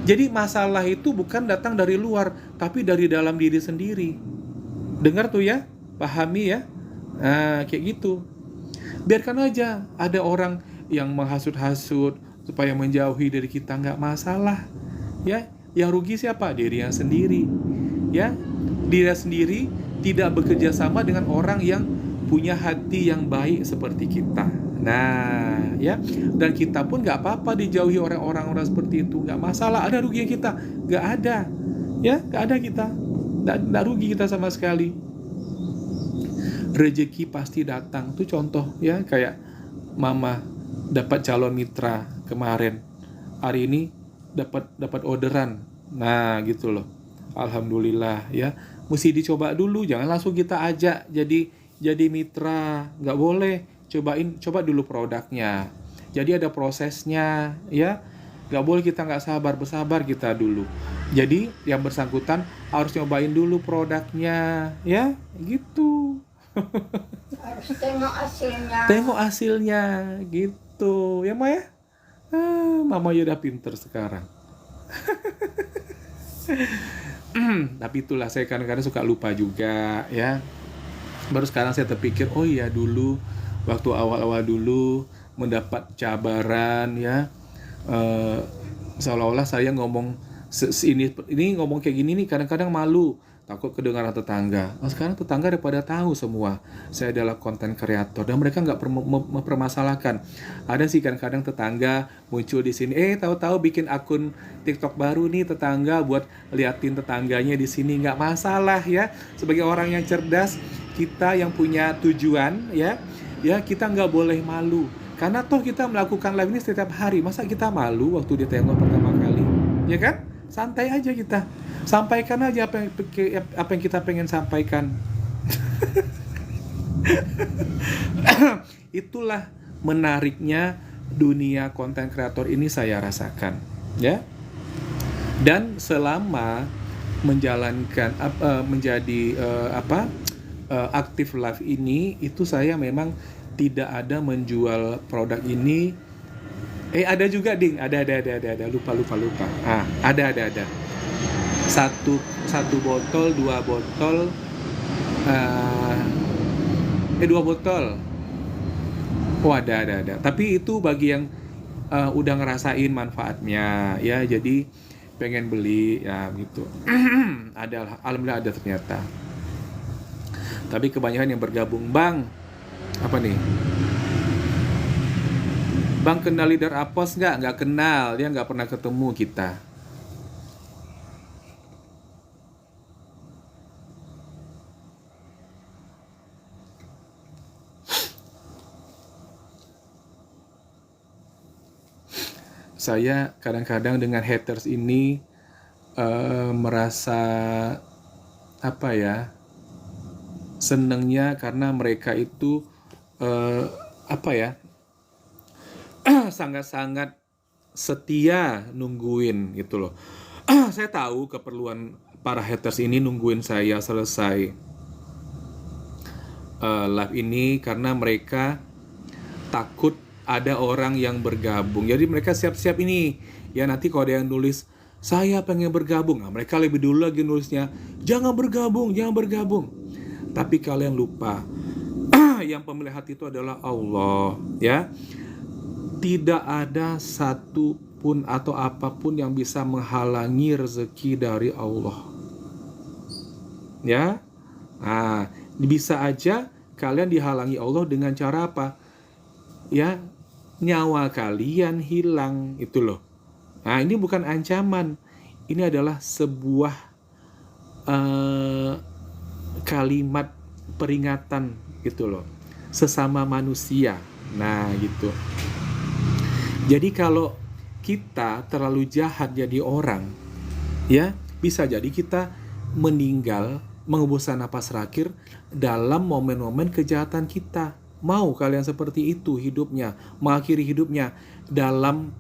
Jadi masalah itu bukan datang dari luar, tapi dari dalam diri sendiri. Dengar tuh ya, pahami ya. Nah, kayak gitu. Biarkan aja ada orang yang menghasut-hasut supaya menjauhi dari kita, nggak masalah. Ya, yang rugi siapa? Diri yang sendiri. Ya, diri sendiri tidak bekerja sama dengan orang yang punya hati yang baik seperti kita. Nah, ya, dan kita pun nggak apa-apa dijauhi orang-orang seperti itu, nggak masalah. Ada rugi kita? Nggak ada, ya, nggak ada kita, nggak rugi kita sama sekali. Rezeki pasti datang. Itu contoh ya, kayak mama dapat calon mitra kemarin, hari ini dapat orderan. Nah, gitu loh. Alhamdulillah ya. Mesti dicoba dulu, jangan langsung kita ajak jadi mitra, nggak boleh. Coba dulu produknya. Jadi ada prosesnya ya. Nggak boleh kita nggak bersabar kita dulu. Jadi yang bersangkutan harus nyobain dulu produknya ya, gitu. Harus tengok hasilnya. Tengok hasilnya gitu ya, Ma ya. Mama ya udah pinter sekarang. Tapi itulah, saya kadang-kadang suka lupa juga ya. Baru sekarang saya terpikir, oh iya, dulu waktu awal-awal dulu mendapat cabaran ya, seolah-olah saya ngomong ini ngomong kayak gini nih, kadang-kadang malu, takut kedengaran tetangga. Nah, sekarang tetangga udah pada tahu semua saya adalah konten kreator dan mereka nggak mempermasalahkan. Ada sih kadang-kadang tetangga muncul di sini, tahu-tahu bikin akun TikTok baru nih tetangga buat liatin tetangganya di sini, nggak masalah ya. Sebagai orang yang cerdas, kita yang punya tujuan ya kita nggak boleh malu, karena toh kita melakukan live ini setiap hari. Masa kita malu waktu dia tengok pertama kali, ya kan? Santai aja kita, sampaikan aja apa yang kita pengen sampaikan. Itulah menariknya dunia konten kreator ini, saya rasakan ya. Dan selama menjalankan menjadi aktif live ini, itu saya memang tidak ada menjual produk ini. Ada juga ding, ada lupa. Ada satu botol, dua botol, dua botol. Oh, ada. Tapi itu bagi yang udah ngerasain manfaatnya ya, jadi pengen beli ya gitu. Alhamdulillah ada ternyata. Tapi kebanyakan yang bergabung, Bang, apa nih? Bang, kenal leader Apos nggak? Nggak kenal, dia nggak pernah ketemu kita. Saya kadang-kadang dengan haters ini merasa senengnya, karena mereka itu sangat-sangat setia nungguin gitu loh. Saya tahu keperluan para haters ini nungguin saya selesai live ini, karena mereka takut ada orang yang bergabung. Jadi mereka siap-siap ini ya, nanti kalau ada yang nulis saya pengen bergabung, nah, mereka lebih dulu lagi nulisnya jangan bergabung. Tapi kalian lupa yang pemilik hati itu adalah Allah ya. Tidak ada satu pun atau apapun yang bisa menghalangi rezeki dari Allah ya. Nah, bisa aja kalian dihalangi Allah dengan cara apa ya, nyawa kalian hilang itu loh. Nah, ini bukan ancaman, ini adalah sebuah kalimat peringatan gitu loh, sesama manusia. Nah gitu. Jadi kalau kita terlalu jahat jadi orang ya, bisa jadi kita meninggal mengembuskan napas terakhir dalam momen-momen kejahatan kita. Mau kalian seperti itu hidupnya, mengakhiri hidupnya dalam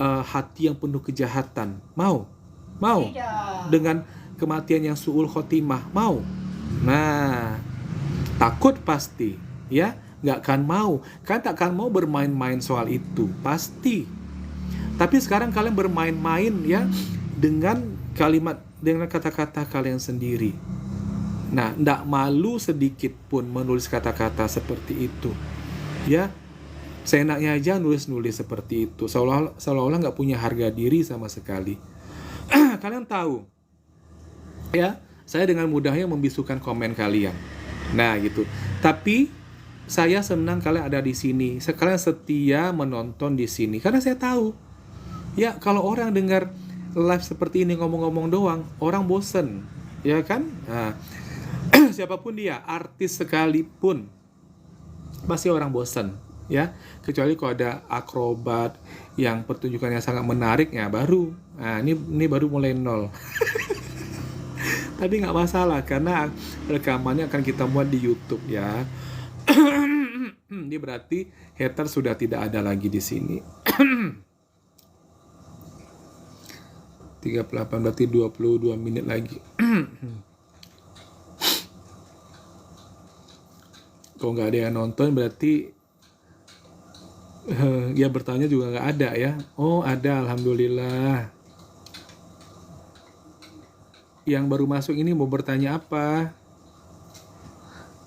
hati yang penuh kejahatan? Mau? Tidak. Dengan kematian yang su'ul khotimah? Mau? Nah, takut pasti, ya, nggak akan mau, kan tak akan mau bermain-main soal itu, pasti. Tapi sekarang kalian bermain-main ya dengan kalimat, dengan kata-kata kalian sendiri. Nah, nggak malu sedikit pun menulis kata-kata seperti itu, ya. Seenaknya aja nulis-nulis seperti itu, seolah-olah nggak punya harga diri sama sekali. Kalian tahu, ya, saya dengan mudahnya membisukan komen kalian. Nah, gitu. Tapi saya senang kalian ada di sini. Kalian setia menonton di sini karena saya tahu, ya, kalau orang dengar live seperti ini ngomong-ngomong doang, orang bosen, ya kan? Nah, siapapun dia, artis sekalipun, pasti orang bosen, ya. Kecuali kalau ada akrobat yang pertunjukannya sangat menarik, ya baru. Nah, ini baru mulai nol. Tapi nggak masalah karena rekamannya akan kita muat di YouTube, ya. Ini berarti hater sudah tidak ada lagi di sini. 38 berarti 22 menit lagi. Kalau nggak ada yang nonton berarti ya bertanya juga nggak ada ya. Oh ada, alhamdulillah. Yang baru masuk ini mau bertanya apa?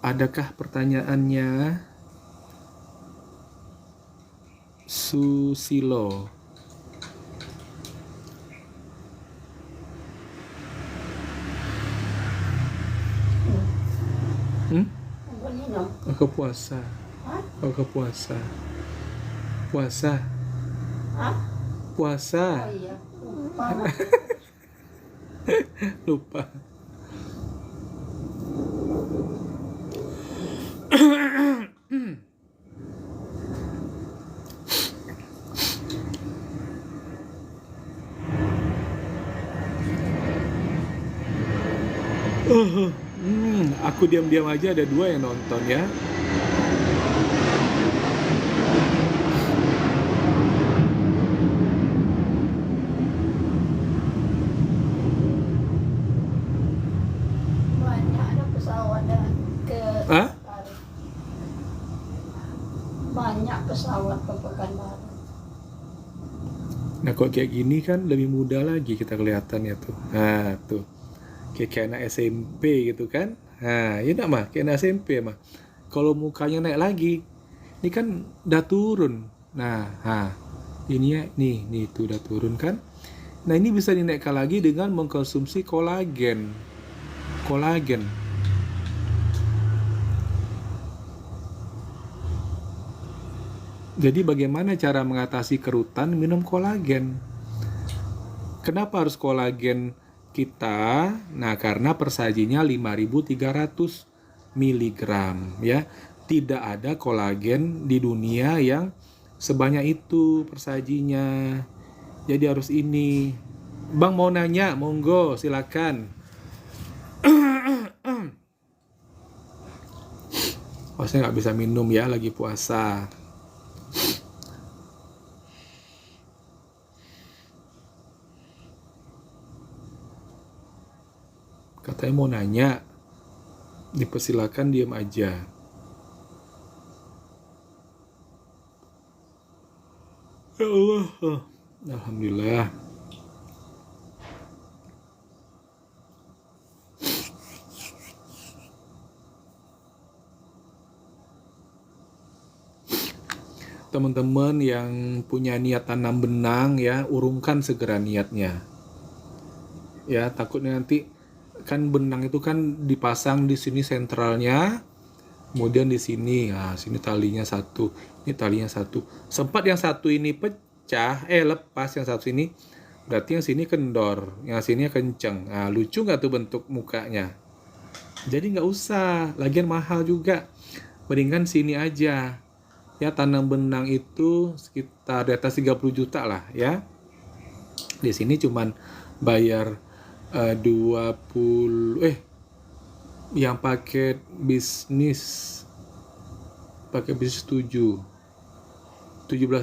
Adakah pertanyaannya? Susilo. Aku puasa. Hah? Aku puasa. Puasa. Hah? Puasa. Oh iya, lupa. Lupa. Aku diam-diam aja ada 2 yang nonton ya. Banyak ada pesawat ke Hah? Pekanbaru. Banyak pesawat ke Pekanbaru. Nah kok kayak gini kan lebih mudah lagi kita kelihatannya tuh. Nah tuh, kayak anak SMP gitu kan. Nah ya enggak mah, kayak anak SMP mah. Kalau mukanya naik lagi, ini kan udah turun. Nah, ini ya, nih tuh udah turun kan. Nah ini bisa dinaikkan lagi dengan mengkonsumsi kolagen. Jadi bagaimana cara mengatasi kerutan? Minum kolagen. Kenapa harus kolagen kita? Nah, karena persajinya 5.300 mg ya. Tidak ada kolagen di dunia yang sebanyak itu persajinya. Jadi harus ini. Bang mau nanya, monggo silakan. Oh, saya nggak bisa minum ya, lagi puasa. Katanya mau nanya, dipersilakan diam aja. Ya Allah, alhamdulillah. Teman-teman yang punya niat tanam benang ya, urungkan segera niatnya. Ya, takutnya nanti kan benang itu kan dipasang di sini sentralnya, kemudian di sini, nah sini talinya satu, ini talinya satu. Sempat yang satu ini pecah, lepas yang satu ini, berarti yang sini kendor, yang sini kenceng. Nah, lucu nggak tuh bentuk mukanya? Jadi nggak usah, lagian mahal juga. Mendingan sini aja. Ya, tanam benang itu sekitar di atas 30 juta lah ya. Di sini cuman bayar 20 yang paket bisnis 17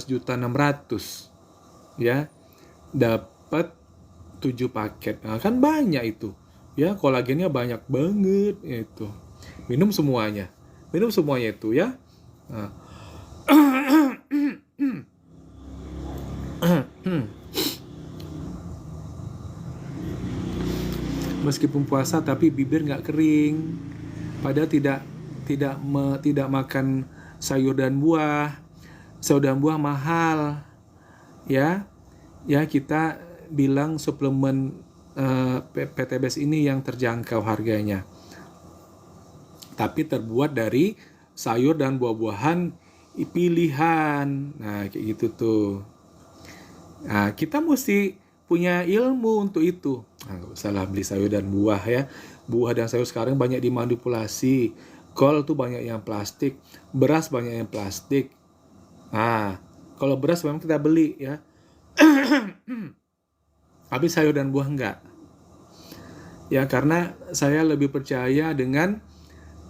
juta 600. ya, dapat 7 paket. Nah, kan banyak itu. Ya, kolagennya banyak banget itu. Minum semuanya. Minum semuanya itu ya. Nah. Meskipun puasa tapi bibir nggak kering. Padahal tidak makan sayur dan buah. Sayur dan buah mahal. Ya. Ya, kita bilang suplemen PTBS ini yang terjangkau harganya. Tapi terbuat dari sayur dan buah-buahan pilihan. Nah, kayak gitu tuh. Nah, kita mesti punya ilmu untuk itu. Nah, nggak usah lah beli sayur dan buah ya. Buah dan sayur sekarang banyak dimanipulasi. Kol tuh banyak yang plastik. Beras banyak yang plastik. Nah, kalau beras memang kita beli ya. Tapi sayur dan buah enggak. Ya, karena saya lebih percaya dengan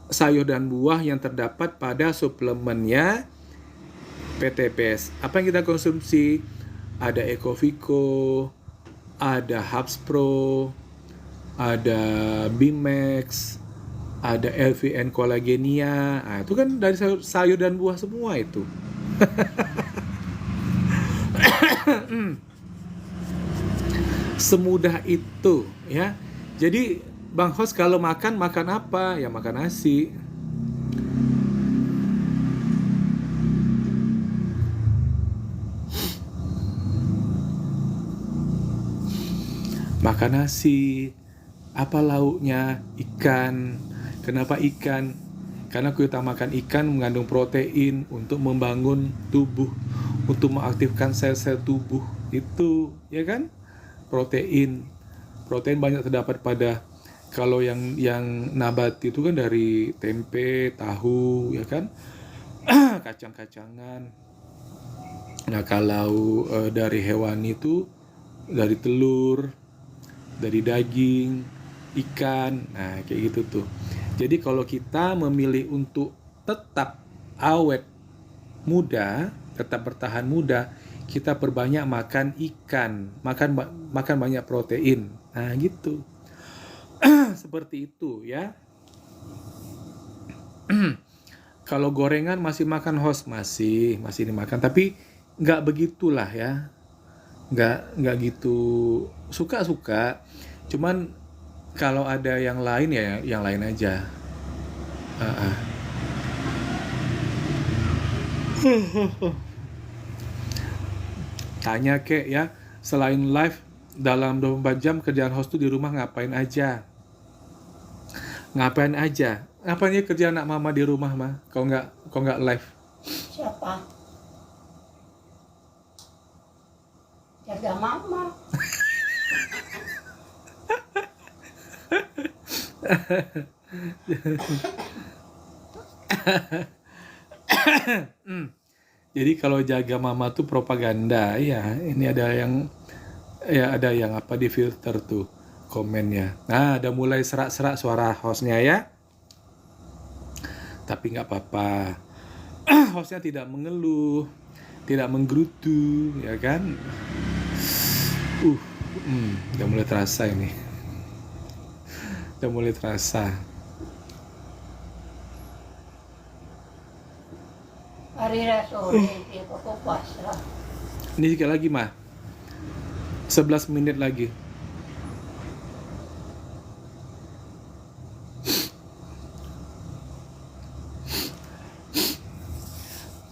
sayur dan buah yang terdapat pada suplemennya PTBS. Apa yang kita konsumsi? Ada Ecovico, ada Habs Pro, ada Bimax, ada LVN Collagenia. Nah, itu kan dari sayur dan buah semua itu. Semudah itu ya. Jadi Bang Host kalau makan apa? Ya makan nasi. Makan nasi. Apa lauknya? Ikan. Kenapa ikan? Karena kita makan ikan mengandung protein untuk membangun tubuh, untuk mengaktifkan sel-sel tubuh. Itu, ya kan? Protein banyak terdapat pada, kalau yang nabati itu kan dari tempe, tahu, ya kan, kacang-kacangan. Nah, kalau dari hewan itu dari telur, dari daging, ikan. Nah, kayak gitu tuh. Jadi kalau kita memilih untuk tetap awet muda, tetap bertahan muda, kita perbanyak makan ikan, makan banyak protein. Nah, gitu. Seperti itu ya. Kalau gorengan masih makan Host, masih dimakan, tapi nggak begitulah ya. Nggak gitu suka. Cuman kalau ada yang lain ya yang lain aja. Tanya kek ya, selain live dalam 24 jam kerjaan Host tuh di rumah ngapain aja? Ngapain ya kerjaan anak mama di rumah mah? Kau nggak live? Siapa? Jaga mama. Jadi kalau jaga mama tuh propaganda ya. Ini ada yang apa di filter tuh komennya. Nah, udah mulai serak-serak suara hostnya ya. Tapi nggak apa-apa. Hostnya tidak mengeluh, tidak menggerutu, ya kan? Udah mulai terasa ini. Udah mulai terasa. Hari sore dia kok puasa. Ini sekali lagi mah. 11 menit lagi.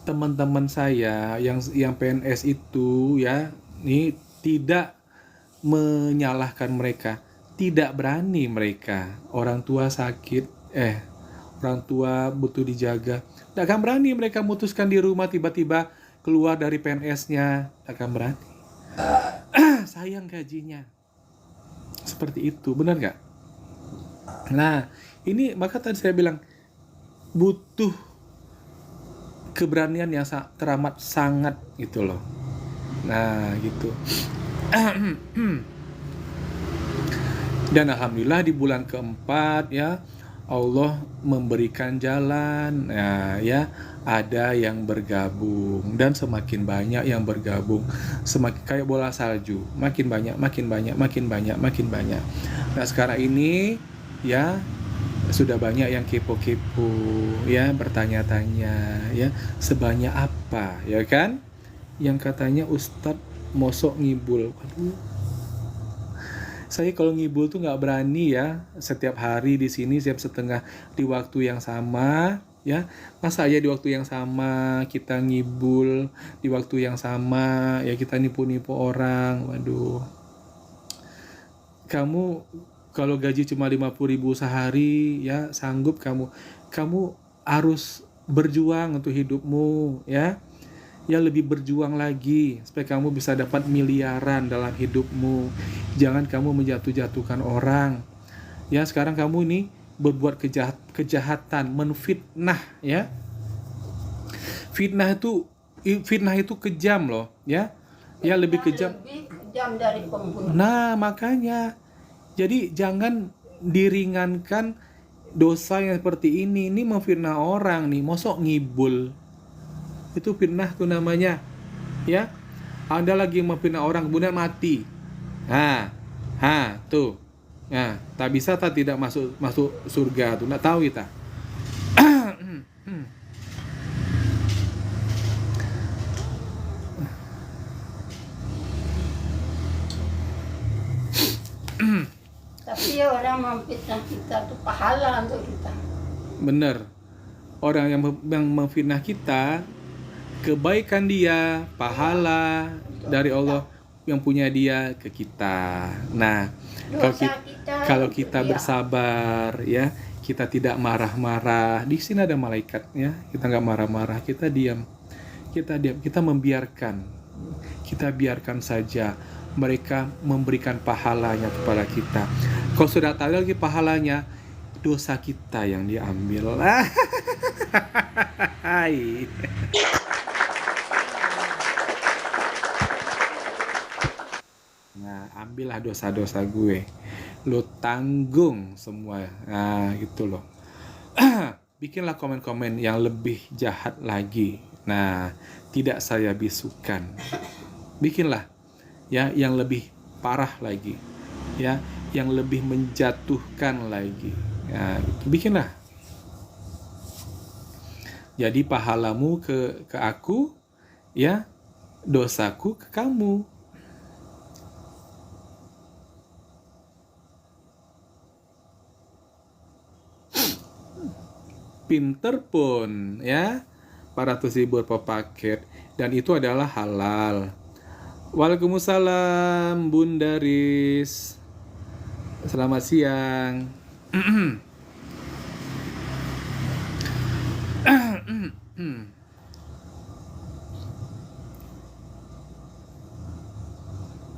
Teman-teman saya yang PNS itu ya, ini tidak menyalahkan mereka, tidak berani mereka. Orang tua sakit, orang tua butuh dijaga, tidak akan berani mereka memutuskan di rumah tiba-tiba keluar dari PNS-nya, tidak akan berani. Sayang gajinya, seperti itu, benar nggak? Nah, ini maka tadi saya bilang butuh keberanian yang teramat sangat gitu loh. Nah, gitu. Dan alhamdulillah di bulan keempat ya, Allah memberikan jalan, nah, ya ada yang bergabung dan semakin banyak yang bergabung, semakin kayak bola salju, makin banyak, makin banyak, makin banyak, makin banyak. Nah sekarang ini ya sudah banyak yang kepo-kepo, ya bertanya-tanya, ya sebanyak apa, ya kan? Yang katanya Ustadz mosok ngibul. Aduh, saya kalau ngibul tuh nggak berani ya, setiap hari di sini setiap setengah di waktu yang sama, ya masa aja di waktu yang sama kita ngibul, di waktu yang sama ya kita nipu-nipu orang. Waduh, kamu kalau gaji cuma 50.000 sehari ya sanggup kamu harus berjuang untuk hidupmu, ya lebih berjuang lagi supaya kamu bisa dapat miliaran dalam hidupmu. Jangan kamu menjatuh-jatuhkan orang. Ya sekarang kamu ini berbuat kejahatan, menfitnah, ya. Fitnah itu kejam loh, ya. Ya lebih kejam. Lebih kejam dari pembunuh. Nah, makanya jadi jangan diringankan dosa yang seperti ini. Ini memfitnah orang nih, mosok ngibul. Itu fitnah tuh namanya, ya. Anda lagi memfitnah orang kemudian mati, tuh, nah tak bisa tak tidak masuk surga tuh, nggak tahu kita. Tapi orang memfitnah kita tuh pahala untuk kita. Bener, orang yang memfitnah kita, kebaikan dia, pahala dari Allah yang punya dia ke kita. Nah, kalau kita bersabar, ya, kita tidak marah-marah. Di sini ada malaikat, ya. Kita nggak marah-marah, kita diam, kita membiarkan, kita biarkan saja mereka memberikan pahalanya kepada kita. Kalau sudah tahu lagi pahalanya, dosa kita yang diambil. Hai. Nah, ambillah dosa-dosa gue, lo tanggung semua. Nah, gitu loh. Bikinlah komen-komen yang lebih jahat lagi. Nah, tidak saya bisukan. Bikinlah, ya, yang lebih parah lagi, ya, yang lebih menjatuhkan lagi. Nah, gitu. Bikinlah. Jadi pahalamu ke aku, ya, dosaku ke kamu. Pinter pun, ya, 400.000 per paket, dan itu adalah halal. Waalaikumsalam Bunda Riz, selamat siang.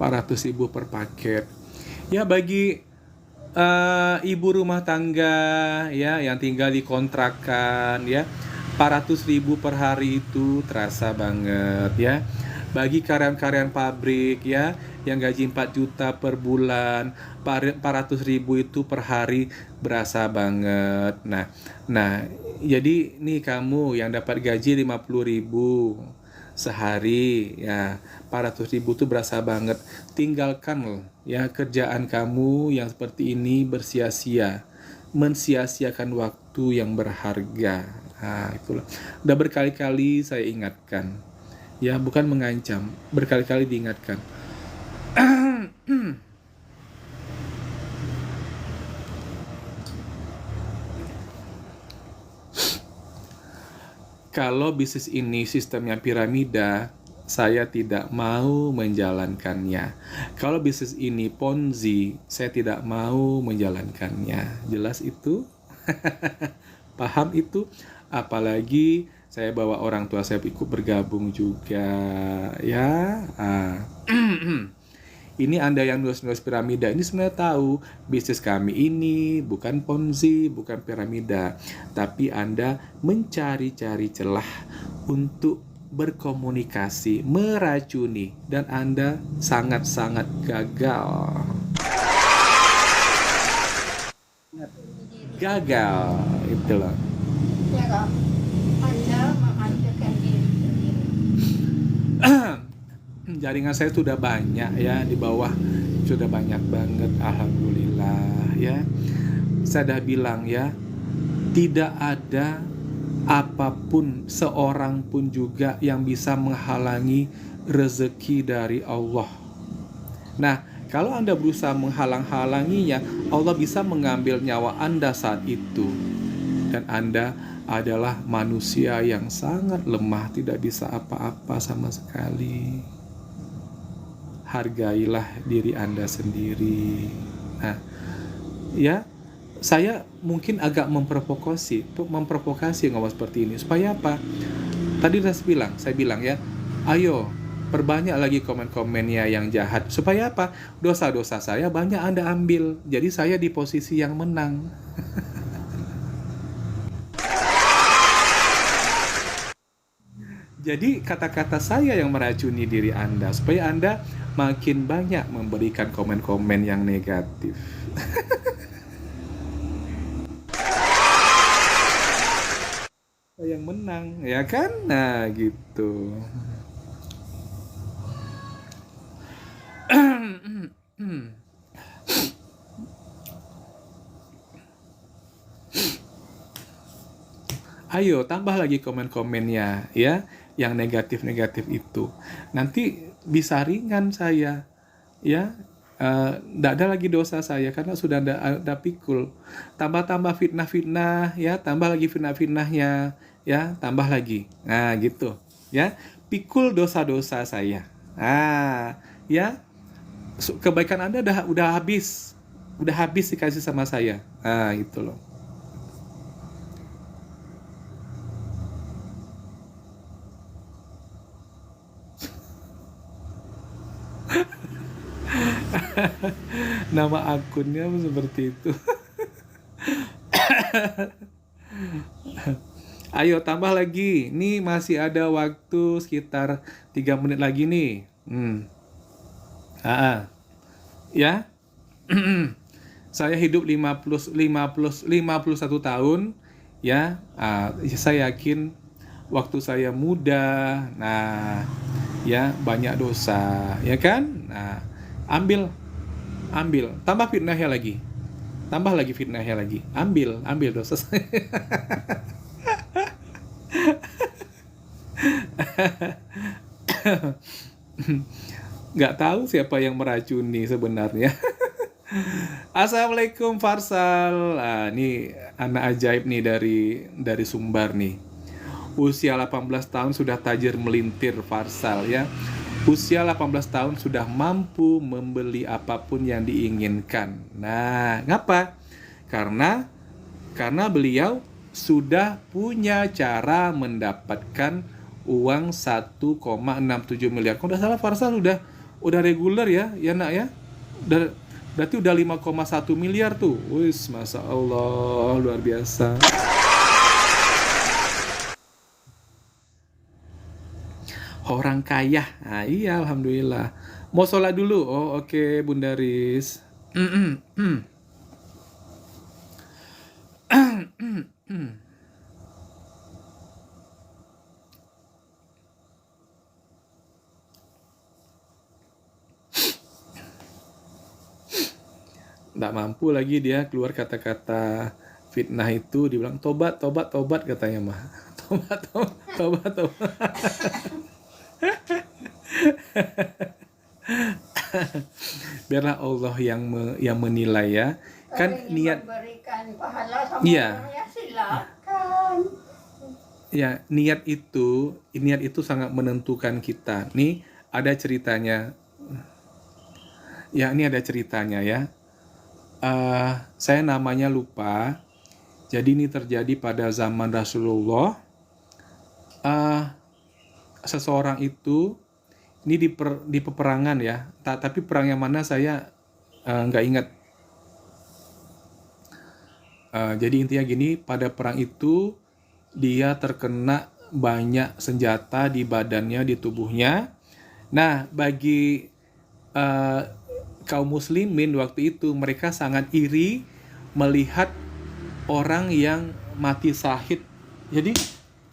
400.000 per paket, ya, bagi ibu rumah tangga, ya, yang tinggal di kontrakan, ya, 400.000 per hari itu terasa banget, ya. Bagi karyawan-karyawan pabrik, ya, yang gaji 4 juta per bulan, 400.000 itu per hari berasa banget. Nah, jadi nih kamu yang dapat gaji 50.000 sehari, ya, 400.000 itu berasa banget. Tinggalkan loh, ya, kerjaan kamu yang seperti ini bersia-sia, mensia-siakan waktu yang berharga. Nah, itulah. Udah berkali-kali saya ingatkan, ya, bukan mengancam, berkali-kali diingatkan. Kalau bisnis ini sistemnya piramida, saya tidak mau menjalankannya. Kalau bisnis ini Ponzi, saya tidak mau menjalankannya. Jelas itu? Paham itu? Apalagi saya bawa orang tua saya ikut bergabung juga, ya. Ini Anda yang nulis-nulis piramida, ini sebenarnya tahu bisnis kami ini bukan Ponzi, bukan piramida, tapi Anda mencari-cari celah untuk berkomunikasi, meracuni, dan Anda sangat-sangat gagal. gagal itu loh. Ya kan? Anda menghancurkan diri sendiri. Jaringan saya sudah banyak ya di bawah, sudah banyak banget, alhamdulillah ya. Saya dah bilang ya, tidak ada apapun seorang pun juga yang bisa menghalangi rezeki dari Allah. Nah, kalau Anda berusaha menghalang-halanginya, Allah bisa mengambil nyawa Anda saat itu. Dan Anda adalah manusia yang sangat lemah, tidak bisa apa-apa sama sekali. Hargailah diri Anda sendiri. Nah, ya, saya mungkin agak memprovokasi ngomong seperti ini. Supaya apa? Tadi saya bilang ya, ayo perbanyak lagi komen-komennya yang jahat. Supaya apa? Dosa-dosa saya banyak Anda ambil. Jadi saya di posisi yang menang. Jadi kata-kata saya yang meracuni diri Anda, supaya Anda makin banyak memberikan komen-komen yang negatif. Yang menang, ya kan? Nah, gitu. Ayo tambah lagi komen-komennya ya, yang negatif-negatif itu. Nanti bisa ringan saya ya. Nggak ada lagi dosa saya karena sudah ada pikul. Tambah-tambah fitnah-fitnah ya, tambah lagi fitnah-fitnahnya ya, tambah lagi. Nah, gitu ya. Pikul dosa-dosa saya. Ah, ya. Kebaikan Anda udah habis. Udah habis dikasih sama saya. Ah, gitu loh. Nama akunnya seperti itu. Ayo tambah lagi. Nih masih ada waktu sekitar 3 menit lagi nih. Ya. Saya hidup 51 tahun ya. Saya yakin waktu saya muda, nah ya banyak dosa, ya kan? Nah, ambil tambah fitnahnya lagi, ambil dosa saya. Nggak tahu siapa yang meracuni sebenarnya. Assalamualaikum Farsal. Ini anak ajaib nih dari Sumbar nih. Usia 18 tahun sudah tajir melintir Farsal ya. Usia 18 tahun sudah mampu membeli apapun yang diinginkan. Nah, ngapa? Karena beliau sudah punya cara mendapatkan uang 1,67 miliar. Kalau udah salah Farsal udah reguler ya nak ya. Berarti udah 5,1 miliar tuh. Wis, Masya Allah, luar biasa. Orang kaya. Nah, iya, alhamdulillah. Mau sholat dulu? Oh, oke, Bunda Riz. Nggak mampu lagi dia keluar kata-kata fitnah itu, dibilang tobat katanya mah. Tobat. Biarlah Allah yang menilai ya. Kan niat memberikan pahala sama iya. orang ya silakan. Ya, niat itu sangat menentukan kita. Nih ada ceritanya. Ya, ini ada ceritanya ya. Saya namanya lupa. Jadi ini terjadi pada zaman Rasulullah. Seseorang itu ini di peperangan ya, tapi perang yang mana saya nggak ingat. Jadi intinya gini, pada perang itu dia terkena banyak senjata di badannya, di tubuhnya. Nah, bagi kaum muslimin waktu itu, mereka sangat iri melihat orang yang mati syahid. Jadi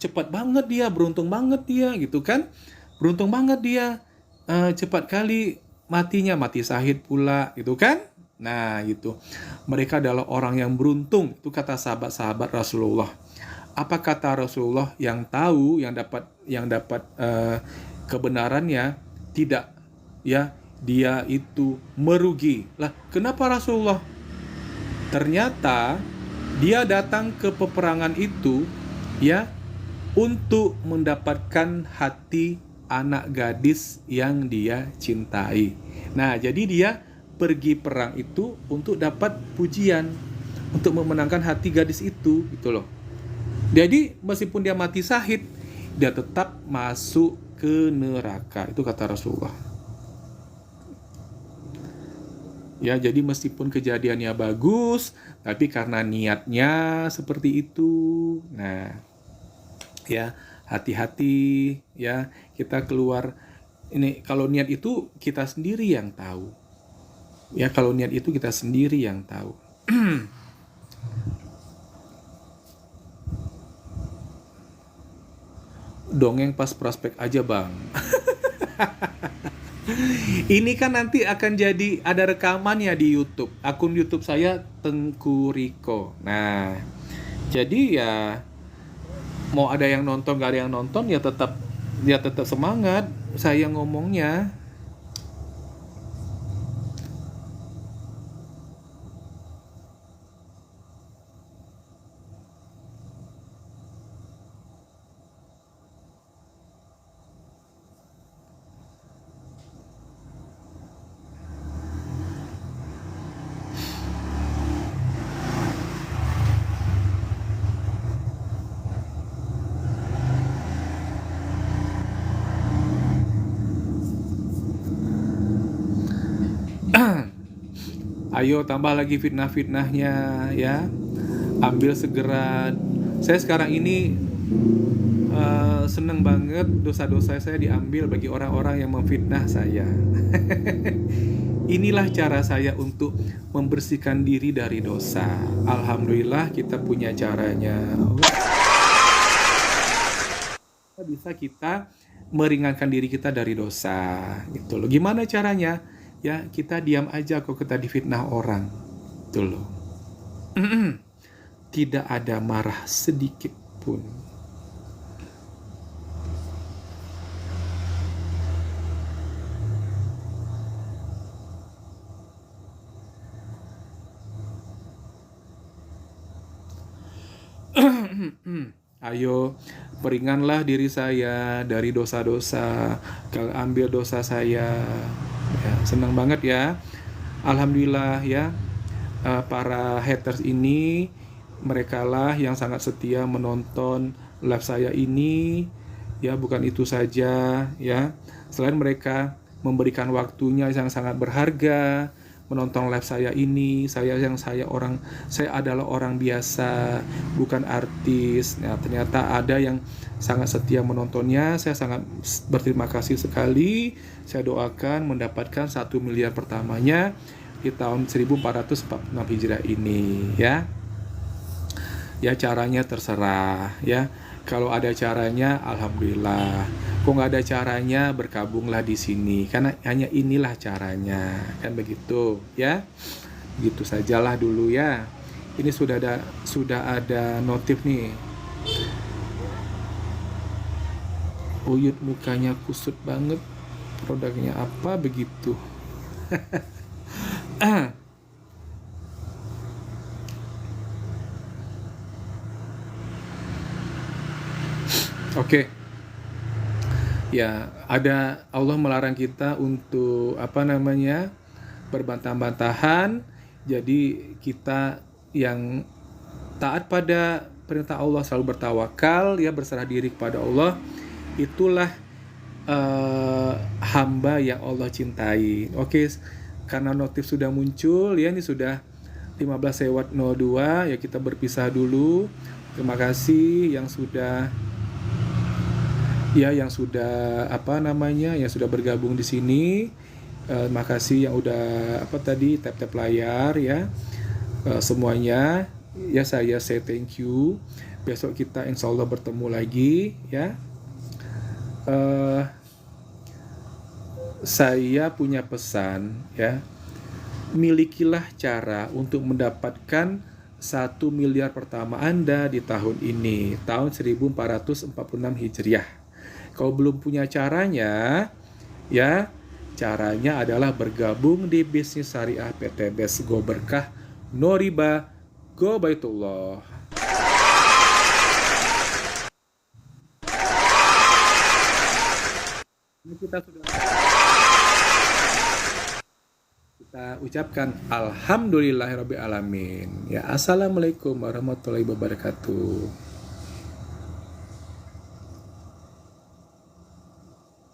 cepat banget dia, beruntung banget dia gitu kan. Beruntung banget dia, cepat kali matinya, mati syahid pula gitu kan. Nah gitu, mereka adalah orang yang beruntung, itu kata sahabat-sahabat Rasulullah. Apa kata Rasulullah? Yang tahu, yang dapat kebenarannya tidak, ya, dia itu merugi. Lah kenapa Rasulullah? Ternyata dia datang ke peperangan itu, ya, untuk mendapatkan hati anak gadis yang dia cintai. Nah, jadi dia pergi perang itu untuk dapat pujian, untuk memenangkan hati gadis itu, gitu loh. Jadi meskipun dia mati syahid, dia tetap masuk ke neraka. Itu kata Rasulullah. Ya, jadi meskipun kejadiannya bagus, tapi karena niatnya seperti itu. Nah, ya, hati-hati ya, kita keluar ini, kalau niat itu kita sendiri yang tahu. Ya, kalau niat itu kita sendiri yang tahu. Dongeng pas prospek aja, Bang. Ini kan nanti akan jadi ada rekamannya di YouTube. Akun YouTube saya Tengku Riko. Nah, jadi ya mau ada yang nonton gak ada yang nonton, ya tetap semangat saya ngomongnya. Ayo tambah lagi fitnah-fitnahnya ya. Ambil segera. Saya sekarang ini seneng banget dosa-dosa saya diambil bagi orang-orang yang memfitnah saya. Inilah cara saya untuk membersihkan diri dari dosa. Alhamdulillah kita punya caranya. Bisa kita meringankan diri kita dari dosa gitu loh. Gimana caranya? Ya, kita diam aja kok kita difitnah orang. Gitu loh. Tidak ada marah sedikit pun. Ayo, peringanlah diri saya dari dosa-dosa. Ambil dosa saya. Ya, senang banget ya. Alhamdulillah ya. Para haters ini, merekalah yang sangat setia menonton live saya ini. Ya, bukan itu saja ya. Selain mereka memberikan waktunya yang sangat berharga menonton live saya ini, saya adalah orang biasa, bukan artis. Nah, ternyata ada yang sangat setia menontonnya. Saya sangat berterima kasih sekali. Saya doakan mendapatkan 1 miliar pertamanya di tahun 1446 Hijrah ini ya. Ya, caranya terserah ya. Kalau ada caranya, alhamdulillah. Kok nggak ada caranya, bergabunglah di sini. Karena hanya inilah caranya, kan begitu ya. Gitu sajalah dulu ya. Ini sudah ada notif nih. Uyut mukanya kusut banget. Produknya apa begitu? Oke. Ya, ada, Allah melarang kita untuk berbantah-bantahan. Jadi kita yang taat pada perintah Allah, selalu bertawakal ya, berserah diri kepada Allah. Itulah hamba yang Allah cintai. Oke, karena notif sudah muncul ya, ini sudah 15:02 ya, kita berpisah dulu. Terima kasih yang sudah yang sudah bergabung di sini. Makasih yang udah tap layar ya, semuanya ya saya say thank you. Besok kita insya Allah bertemu lagi ya. Saya punya pesan ya, milikilah cara untuk mendapatkan 1 miliar pertama Anda di tahun ini, tahun 1446 Hijriah. Kalau belum punya caranya, ya caranya adalah bergabung di bisnis syariah PT BES Go Berkah, No Riba, Go Baitullah. Kita ucapkan alhamdulillahirabbil alamin. Ya, assalamualaikum warahmatullahi wabarakatuh.